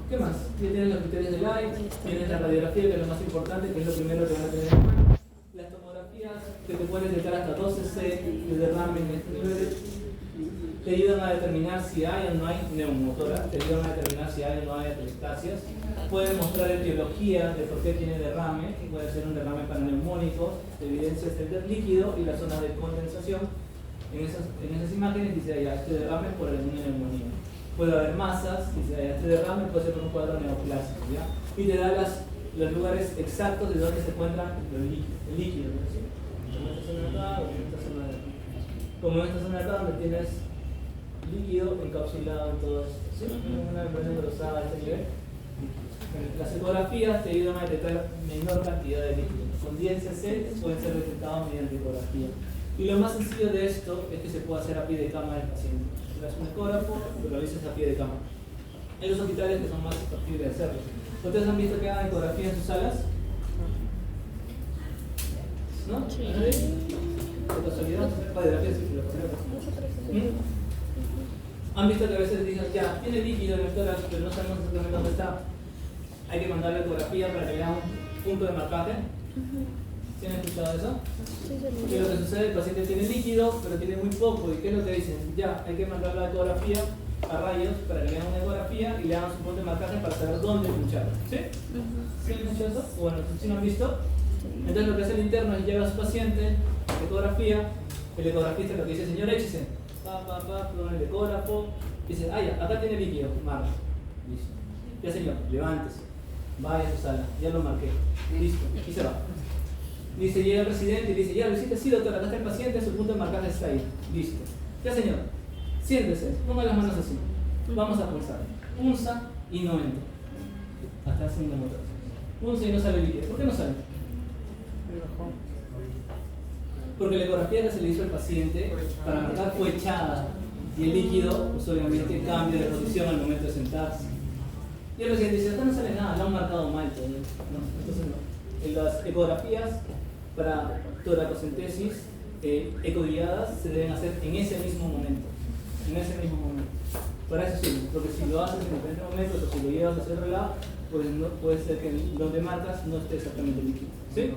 ¿Qué más? Ya tienes los criterios de Light, tienes la radiografía, que es lo más importante, que es lo primero que van a tener en mano. Las tomografías que te pueden detectar hasta 12C de derrame en este nivel, te ayudan a determinar si hay o no hay neumotora, te ayudan a determinar si hay o no hay atelectasias, pueden mostrar etiología de por qué tiene derrame, puede ser un derrame paraneumónico, te evidencia el líquido y las zonas de condensación. En esas imágenes dice ya, este derrame es por alguna neumonía. Puede haber masas, dice ya, este derrame puede ser por un cuadro neoplásico, ¿ya? Y te da los lugares exactos de donde se encuentra el líquido, ¿no? ¿Sí? Como en esta zona de acá, o en esta zona de acá. Como en esta zona de acá, donde tienes líquido encapsulado en todo esto, ¿sí? Una membrana engrosada a este nivel. Las ecografías te ayudan a detectar menor cantidad de líquido. Con 10cc pueden ser detectados mediante ecografía. Y lo más sencillo de esto es que se puede hacer a pie de cama del paciente. Le das un ecógrafo, lo realizas a pie de cama. Hay los hospitales que son más factibles de hacerlo. ¿Ustedes han visto que hagan ecografía en sus salas? ¿No? Sí. ¿De casualidad? Radiografía, sí, pero ¿han visto que a veces dicen, ya, tiene líquido en el tórax, pero no sabemos exactamente dónde está? Hay que mandarle ecografía para que vean un punto de marcaje. ¿Sí han escuchado eso? Y lo que sucede, el paciente tiene líquido, pero tiene muy poco. ¿Y qué es lo que dicen? Ya, hay que mandar la ecografía a rayos para que le hagan una ecografía y le hagan su punto de marcaje para saber dónde punchar. ¿Sí? ¿Sí han escuchado eso? Bueno, ¿sí lo han visto? Entonces lo que hace el interno es lleva a su paciente, ecografía, el ecografista lo que dice, señor, échese. Pon el ecógrafo, dice, ya, acá tiene líquido, marca. Listo. Ya señor, levántese, vaya a su sala, ya lo marqué. Listo, y se va. Dice, llega el residente y dice, ya lo hiciste, sí doctor, acá está el paciente, su punto de marcaje está ahí. Listo. Ya señor, siéntese, ponga las manos así. Vamos a pulsar. Punza y no entra. Hasta el segundo motor. Punza y no sale líquido. ¿Por qué no sale? Porque la ecografía que se le hizo al paciente para marcar fue echada y el líquido, pues obviamente cambia de posición al momento de sentarse. Y el paciente dice, acá no sale nada, lo han marcado mal todavía. No, entonces no. En las ecografías para toracocentesis ecodiadas se deben hacer en ese mismo momento. En ese mismo momento. Para eso sí, porque si lo haces en diferentes momentos o si lo llevas a hacer relado, pues no, puede ser que donde marcas no esté exactamente líquido. ¿Sí?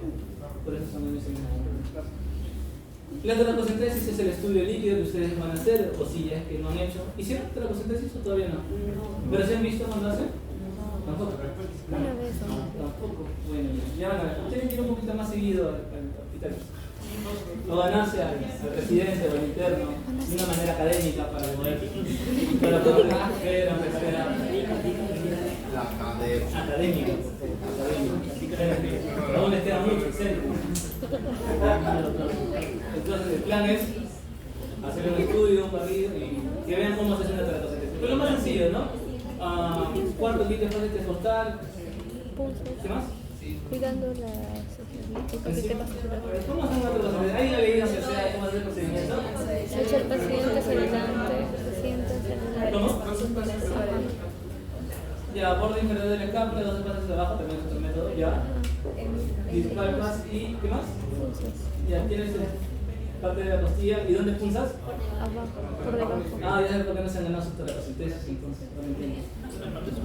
Por eso son en ese mismo momento. La toracocentesis es el estudio líquido que ustedes van a hacer, o si ya es que no han hecho. ¿Hicieron toracocentesis o todavía no? ¿Pero se han visto cuando hacen? Tampoco. Una vez o no. Tampoco. Bueno, ya van a ver. Tienen que ir un poquito más seguido al hospital. O ganarse al residente o al interno de una manera académica para poder ver, académica. Aún les queda mucho, centro. Entonces el plan es hacer un estudio, un barrido y que vean cómo se hace una toracocentesis. Pero lo más sencillo, ¿no? ¿Cuántos litros fue este costal? ¿Qué más? Cuidando las ¿Cómo hacen una toracocentesis? ¿Hay una ley donde sea cómo hacer el procedimiento? echa el paciente hacia adelante, el paciente hacia ¿Cómo? adelante. Ya, borde inferior de la escápula, 12 pasos hacia abajo, también es otro método, ya. Disculpas y ¿qué más? Ya, tienes parte de la costilla. ¿Y dónde punzas? Abajo, por debajo. Ya sé por qué no se han ganado sus toracocentesis, entonces, no lo entiendo.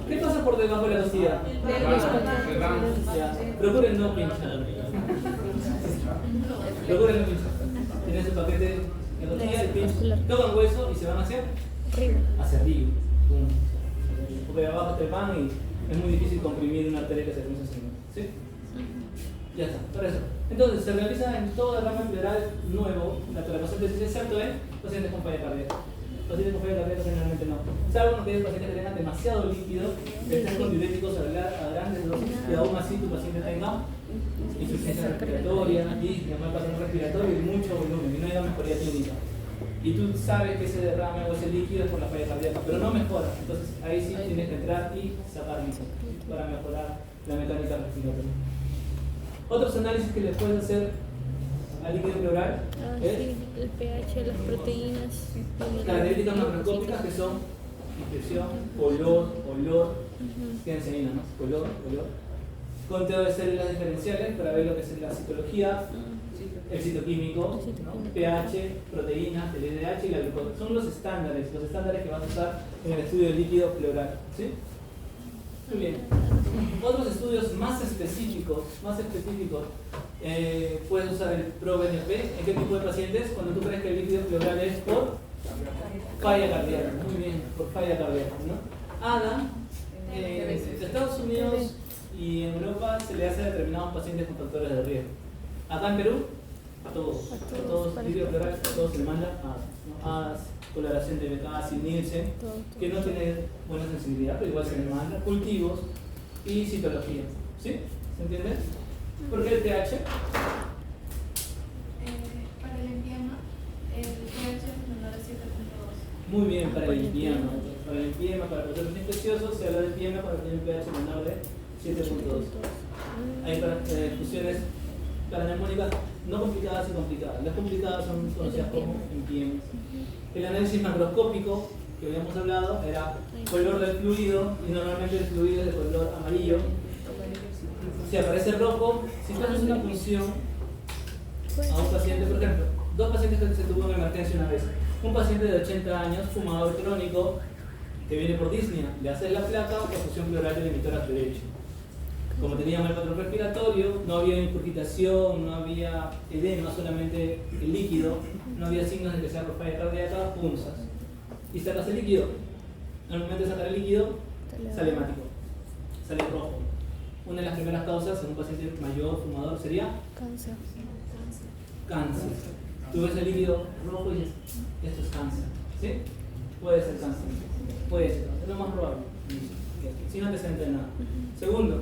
¿Qué pasa por debajo de la costilla? Ya, procuren no pinchar. Procuren no pinchar. Tienes el paquete en la costilla, el pincho, tocan hueso y se van hacia arriba. Porque de abajo te van y es muy difícil comprimir una arteria que se cruza así. ¿Sí? Ya está, para eso. Entonces, se realiza en todo derrame pleural nuevo la toracocentesis, excepto en pacientes con falla cardíaca. Pacientes con falla cardíaca generalmente no. Salvo aquellos pacientes que tengan demasiado líquido, que estén con diuréticos a grandes dosis, y aún así tu paciente tenga insuficiencia respiratoria, disnea, mal patrón respiratorio y mucho volumen, y no haya mejoría clínica. Y tú sabes que ese derrame o ese líquido es por la falla cardíaca, pero no mejora. Entonces ahí sí tienes que entrar y sacar líquido para mejorar la mecánica respiratoria. Otros análisis que le puedes hacer al líquido pleural es Sí, el pH, las proteínas. características macroscópicas que son inscripción, olor, que enseñan, ¿no? Color, conteo de células diferenciales para ver lo que es la citología, el citoquímico, El citoquímico. ¿no? pH, proteínas, el LDH y la glucosa. Son los estándares que vas a usar en el estudio del líquido pleural. ¿Sí? Muy bien. Otros estudios más específicos, puedes usar el ProBNP. ¿En qué tipo de pacientes? Cuando tú crees que el líquido pleural es por falla cardíaca. Muy bien, por falla cardíaca, ¿no? ADA, en Estados Unidos y en Europa se le hace a determinados pacientes con factores de riesgo. Acá en Perú, a todos, líquido pleural, a todos se le manda ADA, coloración de BK, Nielsen, que no tiene buena sensibilidad, pero igual se le manda, cultivos y citología. ¿Sí? ¿Se entiende? ¿Por qué el pH? Para el empiema, el pH es menor a 7.2. Muy bien, para el empiema. Para el empiema, para procesos infecciosos, se habla de empiema para tener un pH menor de 7.2. Hay fusiones paraneumónicas no complicadas y complicadas. Las complicadas son conocidas como empiemas. El análisis macroscópico que habíamos hablado era color del fluido y normalmente el fluido es de color amarillo. Si aparece rojo, si tú haces una función a un paciente, por ejemplo, dos pacientes que se tuvo en emergencia una vez. Un paciente de 80 años, fumador crónico, que viene por disnea, le haces la placa o fusión pleural del emitor derecho. Como tenía mal patrón respiratorio, no había incurgitación, no había edema, solamente el líquido, no había signos de que sea por falla cardíaca, punzas. Y sacas el líquido. Al momento de sacar el líquido, sale hemático, sale rojo. Una de las primeras causas en un paciente mayor, fumador, sería Cáncer. cáncer. Tú ves el líquido rojo y dices, esto es cáncer. ¿Sí? Puede ser cáncer. Puede ser, es lo más probable. Sin antecedente de nada. Segundo,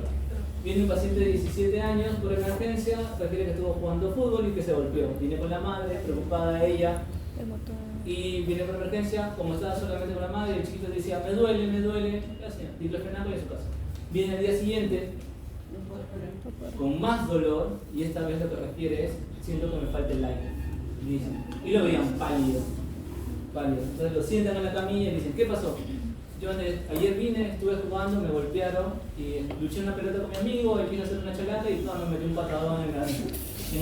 viene un paciente de 17 años por emergencia, refiere que estuvo jugando fútbol y que se golpeó. Viene con la madre, preocupada ella, y viene por emergencia, como estaba solamente con la madre, el chiquito decía, me duele, gracias, diclofenaco y a su casa. Viene al día siguiente con más dolor, y esta vez lo que refiere es, siento que me falta el aire. Y lo veían pálido. Entonces lo sientan en la camilla y dicen, ¿qué pasó? Yo ayer vine, estuve jugando, me golpearon y luché una pelota con mi amigo, él quiso hacer una chalata y todo, me metió un patadón en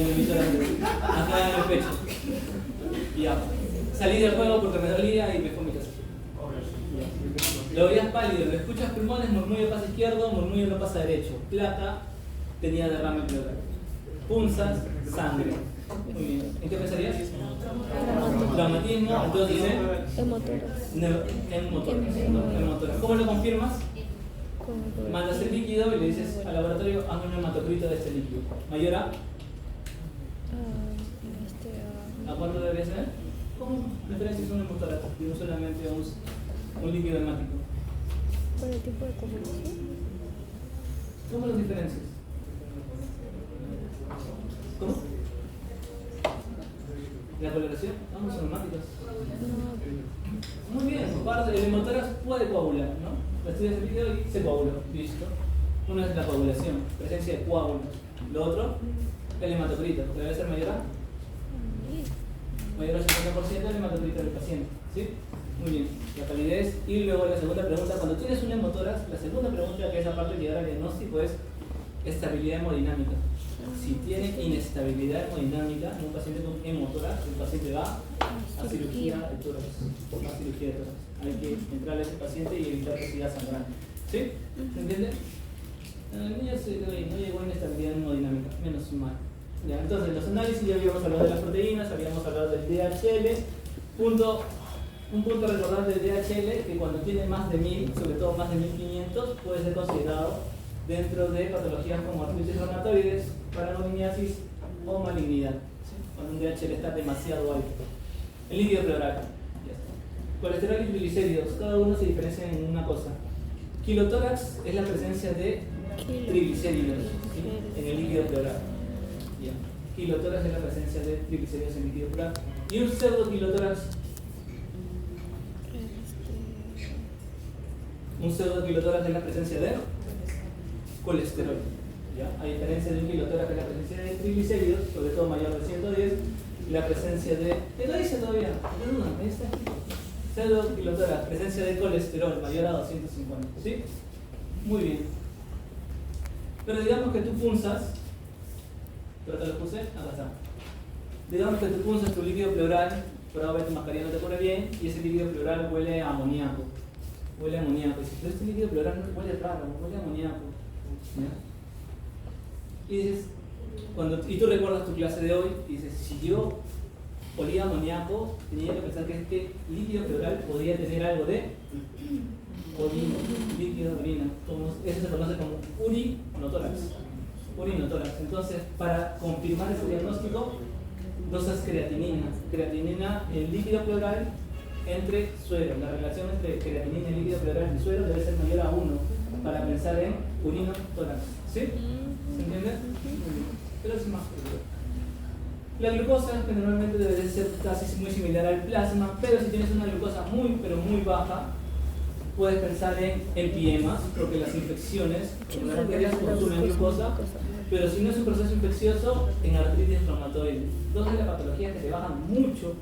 el emisor acá en el pecho. Y ya, salí del juego porque me dolía y me fue a mi casa. Lo veías pálido, lo escuchas pulmones, murmullo pasa izquierdo, murmullo no pasa derecho. Placa, tenía derrame pleural. Punzas, sangre. Muy bien. ¿En qué pensarías? Traumatismo, entonces dice hemotoras. ¿Cómo lo confirmas? Mandas el líquido y le dices al laboratorio, hazme un hematocrito de este líquido. ¿Mayor a? ¿A cuánto debería ser? ¿Cómo diferencias un hemotórax y no solamente un líquido hemático? ¿Por el tipo de coagulación? ¿Cómo los diferencias? ¿Cómo? ¿La coloración? Ambos son hemáticos. Muy bien, el hemotórax puede coagular, ¿no? Lo estudias el líquido y se coaguló, listo. Uno es la coagulación, presencia de coágulos. Lo otro, el hematocrito, que debe ser mayor a 50% del hematocrito del paciente. ¿Sí? Muy bien, la calidez. Y luego la segunda pregunta, cuando tienes un hemotórax, la segunda pregunta que es aparte de llegar al diagnóstico es estabilidad hemodinámica. Si tiene inestabilidad hemodinámica en un paciente con hemotórax, el paciente va a cirugía de tórax. Hay que entrarle a ese paciente y evitar que siga sangrando. ¿Sí? ¿Se entiende? El niño no llegó a inestabilidad hemodinámica, menos mal. Ya, entonces, los análisis ya habíamos hablado de las proteínas, habíamos hablado del DHL. Un punto a recordar del DHL, que cuando tiene más de 1000, sobre todo más de 1500, puede ser considerado dentro de patologías como artritis reumatoides, paranominiasis o malignidad. ¿Sí? Cuando un DHL está demasiado alto. El líquido pleural. Ya está. Colesterol y triglicéridos, cada uno se diferencia en una cosa. Kilotórax es la presencia de triglicéridos, ¿sí? En el líquido pleural. Ya. Kilotórax es la presencia de triglicéridos en el líquido pleural. Y un pseudokilotórax. Un pseudokilotórax es la presencia de colesterol. ¿Ya? A diferencia de un kilotórax que es la presencia de triglicéridos, sobre todo mayor de 110, la presencia de... ¿Qué lo dice todavía? No, ahí está. Pseudokilotórax, presencia de colesterol mayor a 250. ¿Sí? Muy bien. Pero digamos que tú punzas, pero te lo puse, acá está. Digamos que tú punzas tu líquido pleural, probablemente tu mascarilla no te corre bien y ese líquido pleural huele a amoníaco. Huele a amoníaco. Y dices, pero este líquido pleural no huele raro, huele a amoníaco. ¿Ya? Y dices, y tú recuerdas tu clase de hoy y dices, si yo olía amoníaco, tenía que pensar que este líquido pleural podría tener algo de orina, líquido de orina. Eso se conoce como urinotórax. Urinotórax. Entonces, para confirmar ese diagnóstico, dosas creatinina. Creatinina en líquido pleural entre suero. La relación entre creatinina y líquido pleural en suero debe ser mayor a 1 para pensar en urinotórax. ¿Sí? ¿Se entiende? Pero es más peligroso. La glucosa, que normalmente debe ser casi muy similar al plasma, pero si tienes una glucosa muy, pero muy baja, puedes pensar en empiemas, porque las infecciones, porque las bacterias consumen glucosa, pero si no es un proceso infeccioso, en artritis reumatoide. Dos de las patologías que te bajan mucho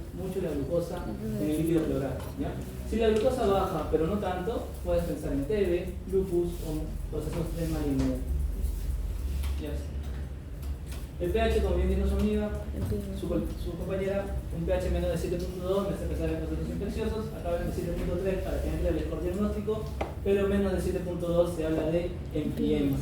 la glucosa en el líquido pleural. ¿Ya? Si la glucosa baja, pero no tanto, puedes pensar en TB, lupus o procesos de malignidad. ¿Ya? El pH, como bien dijo su amiga, su compañera, un pH menos de 7.2 me hace pensar en procesos infecciosos, acá ven de 7.3 para que entre el mejor diagnóstico, pero menos de 7.2 se habla de empiemas.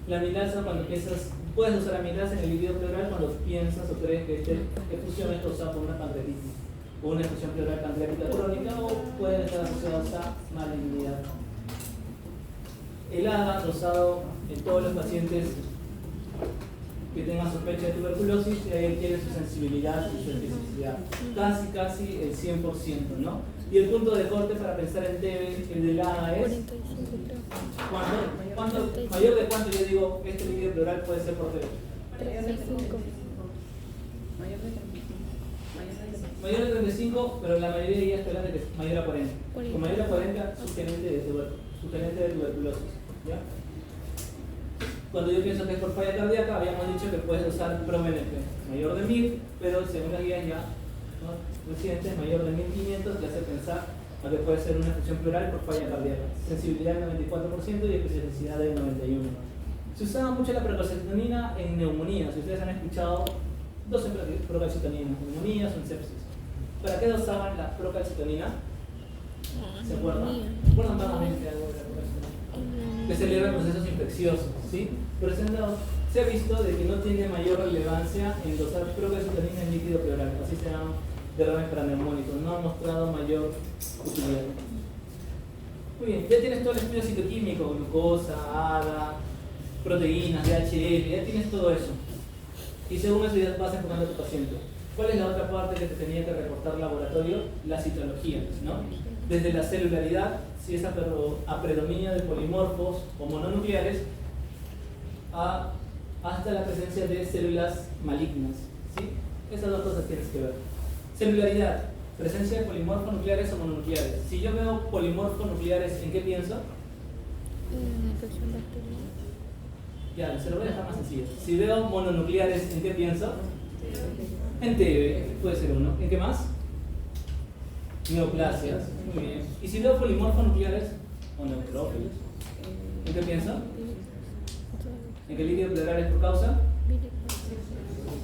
La amilasa, cuando piensas, puedes usar amilasa en el líquido pleural cuando piensas o crees que esta efusión es causada por una pancreatitis o una efusión pleural pancreática crónica o puede estar asociada a malignidad. El ADA dosado en todos los pacientes que tengan sospecha de tuberculosis y ahí tiene su sensibilidad y su especificidad. Casi el 100%, ¿no? Y el punto de corte para pensar en TB, el del ADA es... 45 creo. ¿Cuánto? Mayor de cuánto yo digo este líquido pleural puede ser por TB. 35. Mayor de 35, pero la mayoría de guías te hablan de que es mayor a 40. Con mayor a 40, sugerente de tuberculosis. ¿Ya? Cuando yo pienso que es por falla cardíaca, habíamos dicho que puedes usar ProBNP, mayor de 1000, pero según las guías ya recientes, mayor de 1500, te hace pensar a que puede ser una efusión pleural por falla cardíaca. Sensibilidad del 94% y especificidad del 91%. Se usaba mucho la procalcitonina en neumonías. Si ustedes han escuchado, dos procalcitoninas, neumonías o en sepsis. ¿Para qué dosaban la procalcitonina? ¿Se acuerdan? ¿Se acuerdan vagamente algo de la procalcitonina? Que celebra procesos infecciosos, ¿sí? Pero se ha visto de que no tiene mayor relevancia en dosar procalcitonina en líquido pleural, así se llaman derrames paraneumónicos, no ha mostrado mayor utilidad. Muy bien, ya tienes todo el estudio citoquímico, glucosa, ADA, proteínas, DHL, ya tienes todo eso. Y según eso ya vas enfocando a tu paciente. ¿Cuál es la otra parte que te tenía que reportar laboratorio? La citología, ¿no? Desde la celularidad, si es a predominio de polimorfos o mononucleares, hasta la presencia de células malignas, ¿sí? Esas dos cosas tienes que ver. Celularidad, presencia de polimorfos nucleares o mononucleares. Si yo veo polimorfos nucleares, ¿en qué pienso? Infección bacteriana. Ya, se lo voy a dejar más sencillo. Si veo mononucleares, ¿en qué pienso? En TB, puede ser uno. ¿En qué más? Neoplasias. Muy bien. Y si veo polimorfos nucleares o neutrófilos, ¿en qué pienso? ¿En qué líquido pleural es por causa?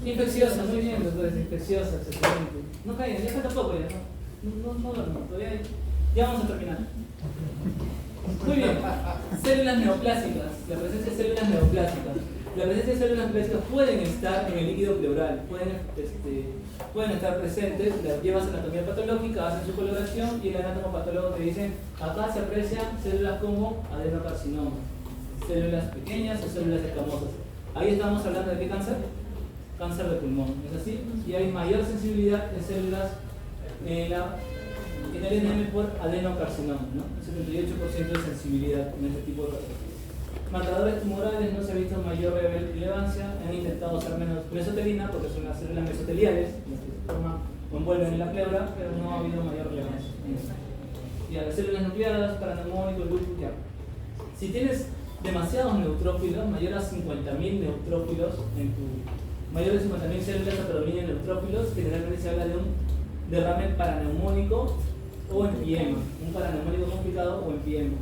Infecciosa, muy bien, después infecciosa, excelente. No caigan, ya falta poco ya, no, todavía ya vamos a terminar. Muy bien, células neoplásicas, la presencia de células neoplásicas. La presencia de células neoplásicas pueden estar en el líquido pleural, pueden estar presentes, las llevas a anatomía patológica, hacen su coloración y el anatomopatólogo te dice, acá se aprecian células como adenocarcinoma, células pequeñas o células escamosas. Ahí estamos hablando de qué cáncer? Cáncer de pulmón, ¿es así? Y hay mayor sensibilidad de células en el NM por adenocarcinoma, ¿no? 78% de sensibilidad en este tipo de patologías. Marcadores tumorales no se ha visto mayor relevancia, han intentado usar menos mesotelina porque son las células mesoteliales, las que se forman o envuelven en la pleura, pero no ha habido mayor relevancia. Ya, las células nucleadas, paraneumónicos, lupus, ya. Si tienes demasiados neutrófilos, mayor a 50.000 neutrófilos en tu mayor de 50.000 células a predominio de neutrófilos, generalmente se habla de un derrame paraneumónico o empiema, un paraneumónico complicado o empiema.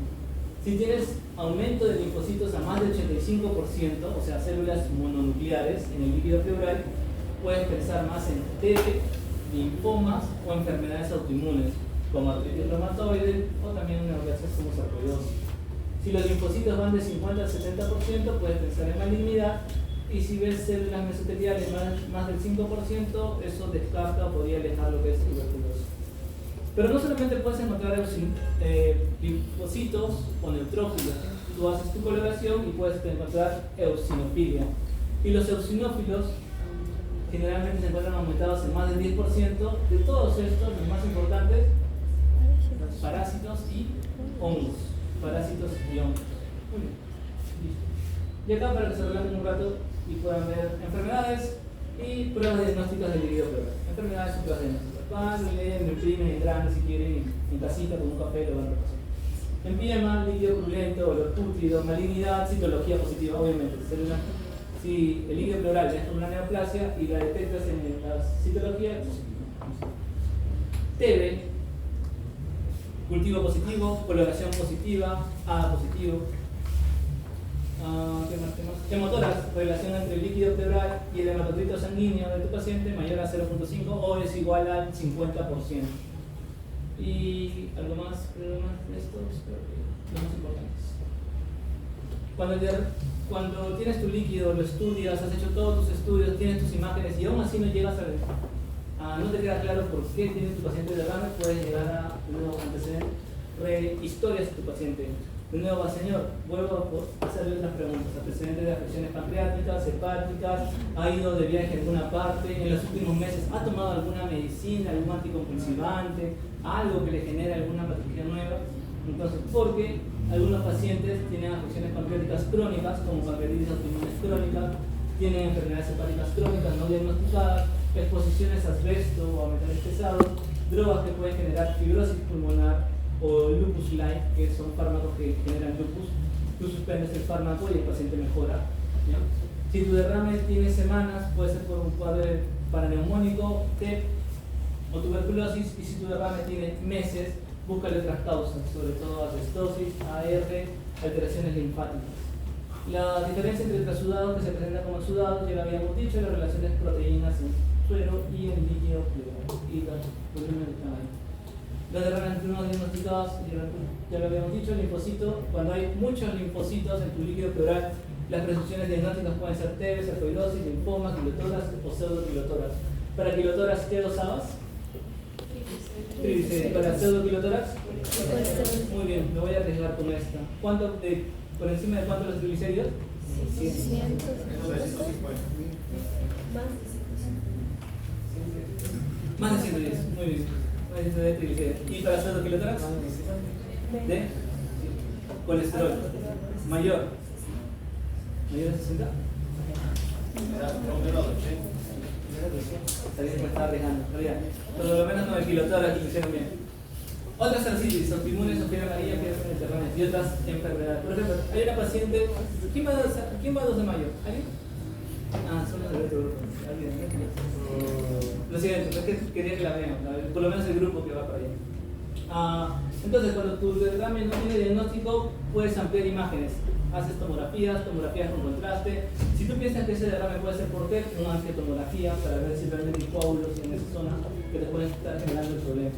Si tienes aumento de linfocitos a más del 85%, o sea, células mononucleares en el líquido pleural, puedes pensar más en TB, linfomas o enfermedades autoinmunes, como artritis reumatoide o también neoplasias como sarcoidosis. Si los linfocitos van de 50 al 70%, puedes pensar en malignidad, y si ves células mesoteliales más del 5%, eso descarta o podría alejar lo que es tuberculosis. Pero no solamente puedes encontrar linfocitos o neutrófilos, tú haces tu coloración y puedes encontrar eosinofilia. Y los eosinófilos generalmente se encuentran aumentados en más del 10%. De todos estos, los más importantes, parásitos y hongos. Parásitos y hongos. Muy bien. Listo. Y acá para que se relajen un rato y puedan ver enfermedades y pruebas diagnósticas del líquido pleural. Enfermedades y pruebas diagnósticas. Lo leen, lo imprimen, entran si quieren en casita con un café, lo van a repasar. Empiema, líquido purulento, olor pútrido, malignidad, citología positiva, obviamente. Si el líquido pleural es como una neoplasia y la detectas en la citología, es positiva. TB, cultivo positivo, coloración positiva, A positivo. ¿Qué más? Hemotórax, relación entre el líquido pleural y el hematocrito sanguíneo de tu paciente mayor a 0.5 o es igual al 50%. Y algo más, de estos, pero los más importantes. Cuando tienes tu líquido, lo estudias, has hecho todos tus estudios, tienes tus imágenes y aún así no llegas no te queda claro por qué tiene tu paciente derrame, puedes llegar a anteceder historias de tu paciente. De nuevo, señor, vuelvo a hacerle otras preguntas. Antecedentes de afecciones pancreáticas, hepáticas, ha ido de viaje a alguna parte, en los últimos meses ha tomado alguna medicina, algún anticonvulsivante, algo que le genere alguna patología nueva. Entonces, porque algunos pacientes tienen afecciones pancreáticas crónicas, como pancreatitis autoinmunes crónicas, tienen enfermedades hepáticas crónicas no diagnosticadas, exposiciones a asbesto o a metales pesados, drogas que pueden generar fibrosis pulmonar o lupus light, que son fármacos que generan lupus. Tú suspendes el fármaco y el paciente mejora, ¿ya? Si tu derrame tiene semanas, puede ser por un cuadro paraneumónico, TEP o tuberculosis, y si tu derrame tiene meses, búscale otras causas, sobre todo asbestosis, AR, alteraciones linfáticas. La diferencia entre el trasudados que se presenta como exudados, ya lo habíamos dicho, las relaciones proteínas en suero y en líquido pleural. Y los derrames no diagnosticados, ya lo habíamos dicho, el linfocito, cuando hay muchos linfocitos en tu líquido pleural, las presunciones diagnósticas pueden ser TB, sarcoidosis, linfomas, kilotórax o pseudokilotórax. ¿Para kilotórax qué dosabas? Triglicéridos. ¿Para pseudokilotórax? Muy bien, me voy a arriesgar con esta. ¿Por encima de cuánto los triglicéridos? 600. Más de 110, muy bien. Más de 110 triglicéridos. ¿Y para pseudokilotórax? ¿De? Colesterol. Mayor. ¿Mayor de 60? Sabía que me estaba arriesgando, pero ya. Por lo menos con el kilotórax lo hicieron bien. Otras artritis, autoinmunes o fiebre amarilla, fiebre mediterránea y otras enfermedades. Por ejemplo, hay una paciente. ¿Quién va a 2 de mayo? ¿Alguien? Son los del otro grupo. ¿Alguien? Lo siento, es que quería que la vean, por lo menos el grupo que va para allá. Entonces, cuando tu derrame no tiene diagnóstico, puedes ampliar imágenes. Haces tomografías con contraste. Si tú piensas que ese derrame puede ser por TEP, una angiotomografía para ver si realmente hay coágulos en esa zona que te pueden estar generando el problema.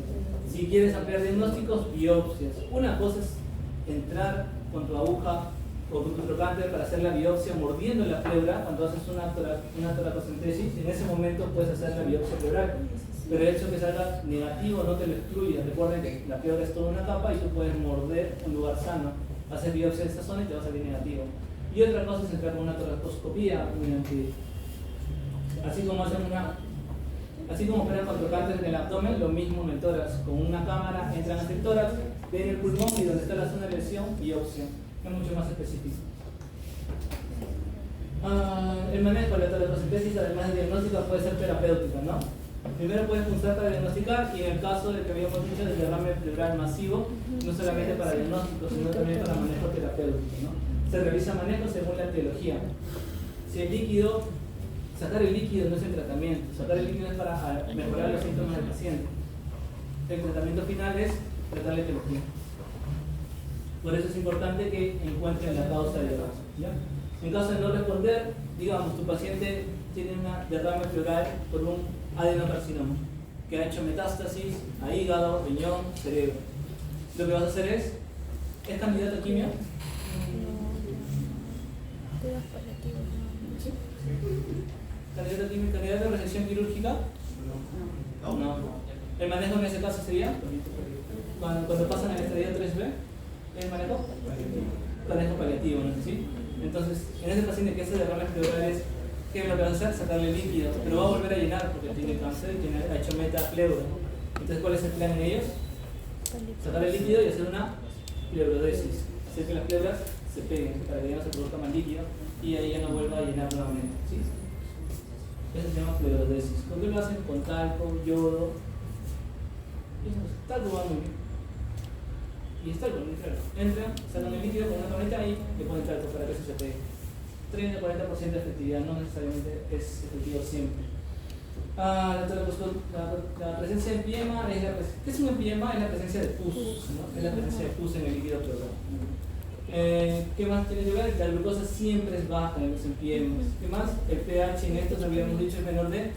Si quieres ampliar diagnósticos, biopsias. Una cosa es entrar con tu aguja o con tu trocante para hacer la biopsia mordiendo la pleura cuando haces una toracocentesis. En ese momento puedes hacer la biopsia pleural. Pero el hecho de que salga negativo no te lo excluye. Recuerden que la pleura es toda una capa y tú puedes morder un lugar sano, hacer biopsia de esta zona y te va a salir negativo. Y otra cosa es entrar con una toracoscopía mediante, así como operan con trocantes en el abdomen, lo mismo en el tórax. Con una cámara entran hacia el tórax, ven el pulmón y donde está la zona de lesión, biopsia. Es mucho más específico. El manejo de la toracocentesis, además de diagnóstica, puede ser terapéutica, ¿no? Primero puedes usar para diagnosticar y en el caso de que habíamos dicho del derrame pleural masivo, no solamente para diagnóstico, sino también para manejo terapéutico, ¿no? Se realiza manejo según la etiología. Si el líquido, sacar el líquido no es el tratamiento, sacar el líquido es para mejorar los síntomas del paciente. El tratamiento final es tratar la etiología. Por eso es importante que encuentren la causa del derrame, ¿ya? En caso de no responder, digamos, tu paciente tiene una derrame pleural por un adenocarcinoma que ha hecho metástasis a hígado, riñón, cerebro. Lo que vas a hacer ¿es candidato a quimio? Cuidados paliativos. ¿Candidato a quimio? ¿Candidato a resección quirúrgica? No. ¿El manejo en ese caso sería? Cuando pasan al estadio 3B, ¿el manejo? Manejo paliativo, ¿no es así? Entonces, en ese paciente que hace derrames pleurales, ¿qué es lo que va a hacer? Sacarle líquido, pero va a volver a llenar porque tiene cáncer y ha hecho metapleura. Entonces, ¿cuál es el plan en ellos? Sacar el líquido y hacer una pleurodesis. Hacer que las pleuras se peguen para que ya no se produzca más líquido y ahí ya no vuelva a llenar nuevamente. ¿Sí? Eso se llama pleurodesis. ¿Con qué lo hacen? Con talco, yodo. Talco va muy bien. Y está con el claro. Entran, sacan el líquido con una camioneta y le ponen talco para que eso se pegue. 30-40% de efectividad, no necesariamente es efectivo siempre. La presencia de empiema es ¿qué es un empiema? Es la presencia de pus, ¿no? Es la presencia de pus en el líquido pleural. ¿Qué más tiene que ver? La glucosa siempre es baja en los empiemas. ¿Qué más? El pH en estos, habíamos dicho, es menor de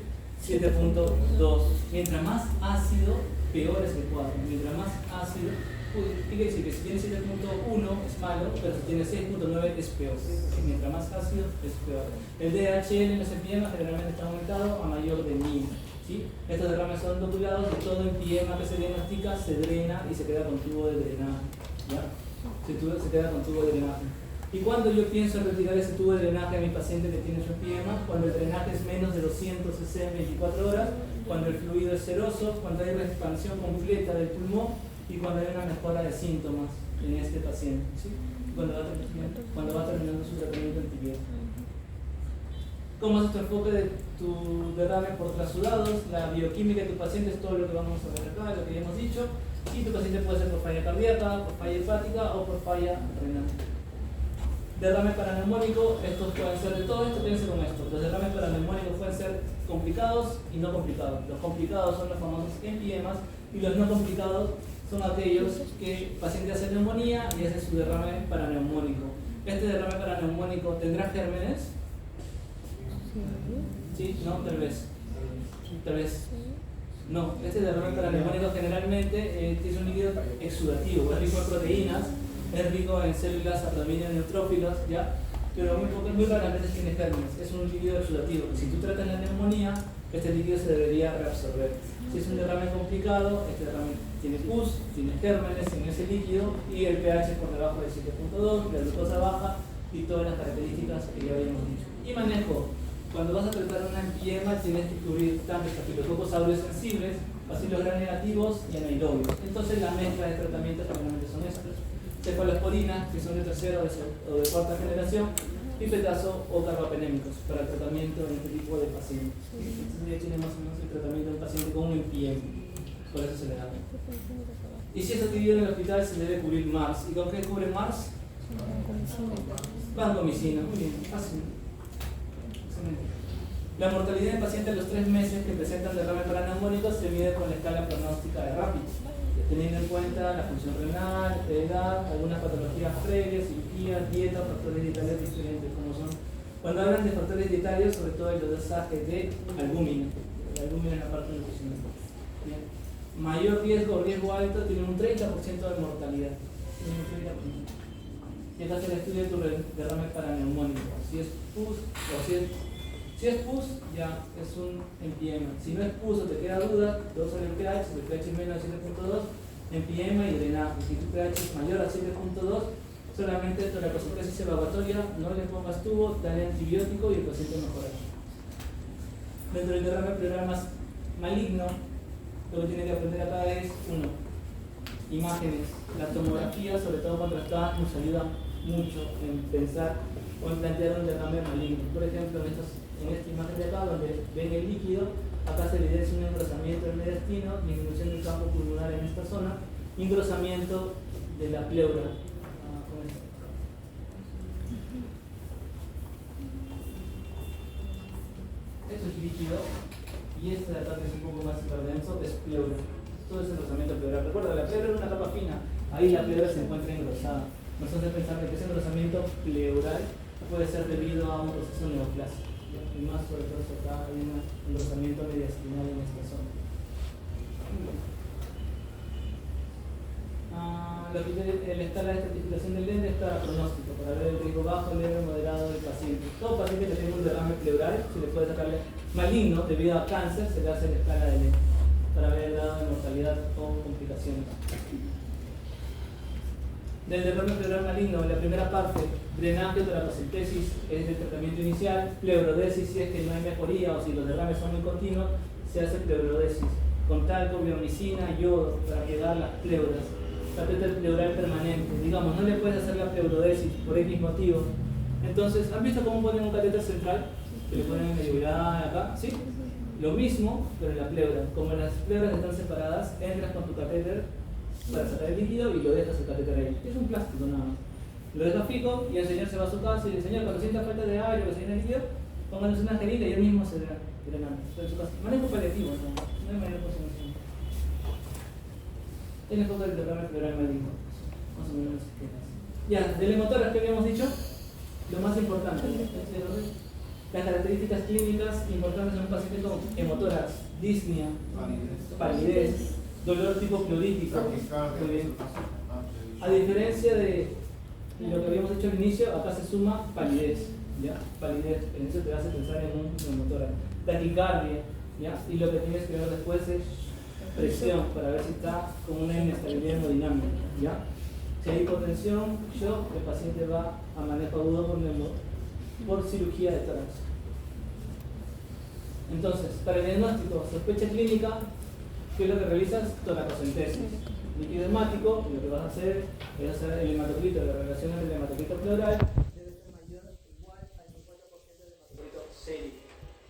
7.2. Mientras más ácido, peor es el cuadro. Mientras más ácido, ¿qué quiere decir? Que si tiene 7.1 es malo, pero si tiene 6.9 es peor. Mientras más ácido es peor. El DHL en los empiemas generalmente está aumentado a mayor de 1000. ¿Sí? Estos derrames son dopulados y todo empiema que se diagnostica se drena y se queda con tubo de drenaje. ¿Ya? Se queda con tubo de drenaje. ¿Y cuando yo pienso retirar ese tubo de drenaje a mi paciente que tiene su empiema? Cuando el drenaje es menos de 200 cc en 24 horas, cuando el fluido es seroso, cuando hay expansión completa del pulmón y cuando hay una mejora de síntomas en este paciente. ¿Sí? Cuando va terminando su tratamiento antibiótico. ¿Cómo es tu enfoque de tu derrame por trasudados? La bioquímica de tu paciente es todo lo que vamos a ver acá, lo que ya hemos dicho. Y tu paciente puede ser por falla cardíaca, por falla hepática o por falla renal. Derrame paraneumónico, estos pueden ser de todo esto, quédense con esto. Los derrames paraneumónicos pueden ser complicados y no complicados. Los complicados son los famosos empiemas y los no complicados son aquellos que el paciente hace neumonía y hace su derrame paraneumónico. ¿Este derrame paraneumónico tendrá gérmenes? ¿Sí? ¿No? Tal vez. Tal vez. No, este derrame paraneumónico generalmente es un líquido exudativo, es rico en proteínas, es rico en células abdominales neutrófilas, ¿ya? Pero muy raras veces tiene gérmenes, es un líquido exudativo. Si tú tratas la neumonía, este líquido se debería reabsorber. Si es un derrame complicado, este derrame tiene pus, tiene gérmenes en ese líquido y el pH es por debajo de 7.2, la glucosa baja y todas las características que ya habíamos dicho. Y manejo. Cuando vas a tratar una empiema tienes que cubrir tanto estafilococos aureus sensibles, bacilos gram negativos y anaerobios. Entonces la mezcla de tratamientos generalmente son estos. Cefalosporinas, que son de tercera o de cuarta generación, y petazo o carbapenémicos para el tratamiento de este tipo de pacientes. Entonces ya tiene más o menos el tratamiento de un paciente con un empiema. Por eso se le da. Y si es atendido en el hospital se debe cubrir MARS. ¿Y con qué cubre MARS? Vancomicina. Muy bien, fácil. La mortalidad en pacientes a los 3 meses que presentan derrame paraneumónico se mide con la escala pronóstica de RAPID, teniendo en cuenta la función renal, edad, algunas patologías previas, cirugías, dieta, factores dietarios diferentes, como son. Cuando hablan de factores dietarios, sobre todo el dosaje de albúmina. La albúmina es la parte nutricional. Bien. Mayor riesgo o riesgo alto tiene un 30% de mortalidad. Tiene un 30%. Y acá se le estudia tu derrame paraneumónico. Si es pus o si es pus, ya es un empiema. Si no es pus o te queda duda, te vas a ver el pH, si el pH es menos de 7.2, empiema y drenaje. Si tu pH es mayor a 7.2, solamente toracostosis evacuatoria, no le pongas tubo, dale antibiótico y el paciente mejorará. Dentro del derrame pleural más maligno, lo que tiene que aprender acá es, 1, imágenes. La tomografía, sobre todo contrastada, nos ayuda mucho en pensar o en plantear un derrame maligno. Por ejemplo, en esta imagen de acá, donde ven el líquido, acá se evidencia un engrosamiento del mediastino, disminución del campo pulmonar en esta zona, engrosamiento de la pleura. Esto es líquido y este de acá, que es un poco más hiperdenso, es pleura. Todo es engrosamiento pleural. Recuerda, la pleura es una capa fina, ahí la pleura se encuentra engrosada. Nos hace pensar que ese engrosamiento pleural puede ser debido a un proceso neoplásico. Y más sobre todo acá hay un engrosamiento mediastinal en esta zona. La escala de estratificación del lente es para pronóstico, para ver el riesgo bajo, leve, moderado del paciente. Todo paciente que tenga un derrame pleural, se le puede sacarle maligno debido a cáncer, se le hace la escala de lente para ver el grado de mortalidad o complicaciones. Del derrame pleural maligno, en la primera parte, drenaje o toracocentesis es el tratamiento inicial, pleurodesis si es que no hay mejoría o si los derrames son muy continuos, se hace pleurodesis con talco, biomicina, yodo para pegar las pleuras. Catéter pleural permanente, digamos, no le puedes hacer la pleurodesis por X motivo. Entonces, ¿han visto cómo ponen un catéter central? Que le ponen en la yugular acá, ¿sí? Lo mismo, pero en la pleura. Como las pleuras están separadas, entras con tu catéter para sacar el líquido y lo dejas el catéter ahí. Es un plástico nada más. Lo dejas fijo y el señor se va a su casa y el señor, cuando sienta falta de aire o que se llena el líquido, pónganos una jeringa y él mismo se drena. Manejo paliativo, no hay mayor cosa. Es el enfoque del derrame pleural maligno. Más o menos. Ya, del hemotórax que habíamos dicho, lo más importante. Las características clínicas importantes en un paciente con hemotórax, disnea, palidez, dolor tipo pleurítico. Muy bien. A diferencia de lo que habíamos dicho al inicio, acá se suma palidez. ¿Ya? Palidez, en eso te hace pensar en un hemotórax. Taquicardia, ¿ya? Y lo que tienes que ver después es presión para ver si está con una inestabilidad hemodinámica, ¿ya? Si hay hipotensión, el paciente va a manejo agudo por cirugía de tórax. Entonces, para el diagnóstico, sospecha clínica, ¿qué es lo que realizas? Toracocentesis. Líquido hemático, lo que vas a hacer es hacer el hematocrito, la relación entre el hematocrito pleural debe ser mayor o igual al 50% del hematocrito sérico.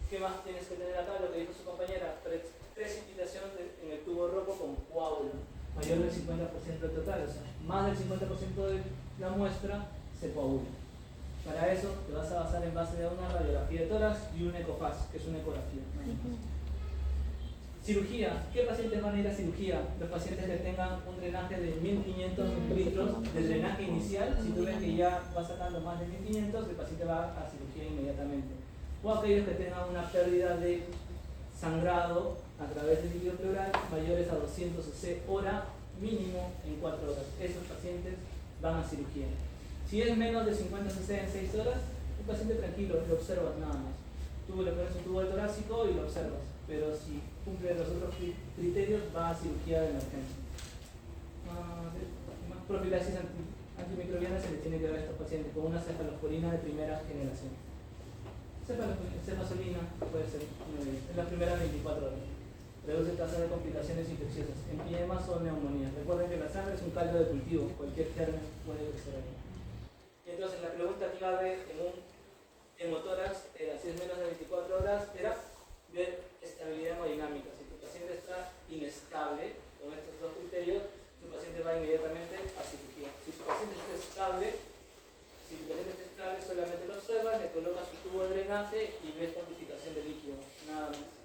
¿Qué más tienes que tener acá? Lo que dijo su compañera, precipitación en el tubo rojo con coágulo, mayor del 50% del total, o sea, más del 50% de la muestra se coagula. Para eso te vas a basar en base de una radiografía de tórax y un ecofaz, que es una ecografía. Cirugía. ¿Qué pacientes van a ir a cirugía? Los pacientes que tengan un drenaje de 1500 mililitros de drenaje inicial. Si tú ves que ya va sacando más de 1500, el paciente va a cirugía inmediatamente. O aquellos que tengan una pérdida de sangrado a través del líquido pleural mayores a 200 cc hora mínimo en 4 horas. Esos pacientes van a cirugía. Si es menos de 50 cc en 6 horas, el paciente tranquilo, lo observas nada más. Tú le pones un tubo de torácico y lo observas, pero si cumple los otros criterios, va a cirugía de emergencia. Profilaxis antimicrobiana se le tiene que dar a estos pacientes con una cefalosporina de primera generación. Cefazolina puede ser en las primeras 24 horas. Reduce tasa de complicaciones infecciosas, empinemas o neumonías. Recuerden que la sangre es un caldo de cultivo, cualquier germen puede crecer ahí. Y entonces la pregunta clave en un hemotórax era, si es menos de 24 horas, era ver estabilidad hemodinámica. Si tu paciente está inestable con estos dos criterios, tu paciente va inmediatamente a cirugía. Si tu paciente está estable, solamente lo observas, le colocas su tubo de drenaje y ves cuantificación de líquido, nada más.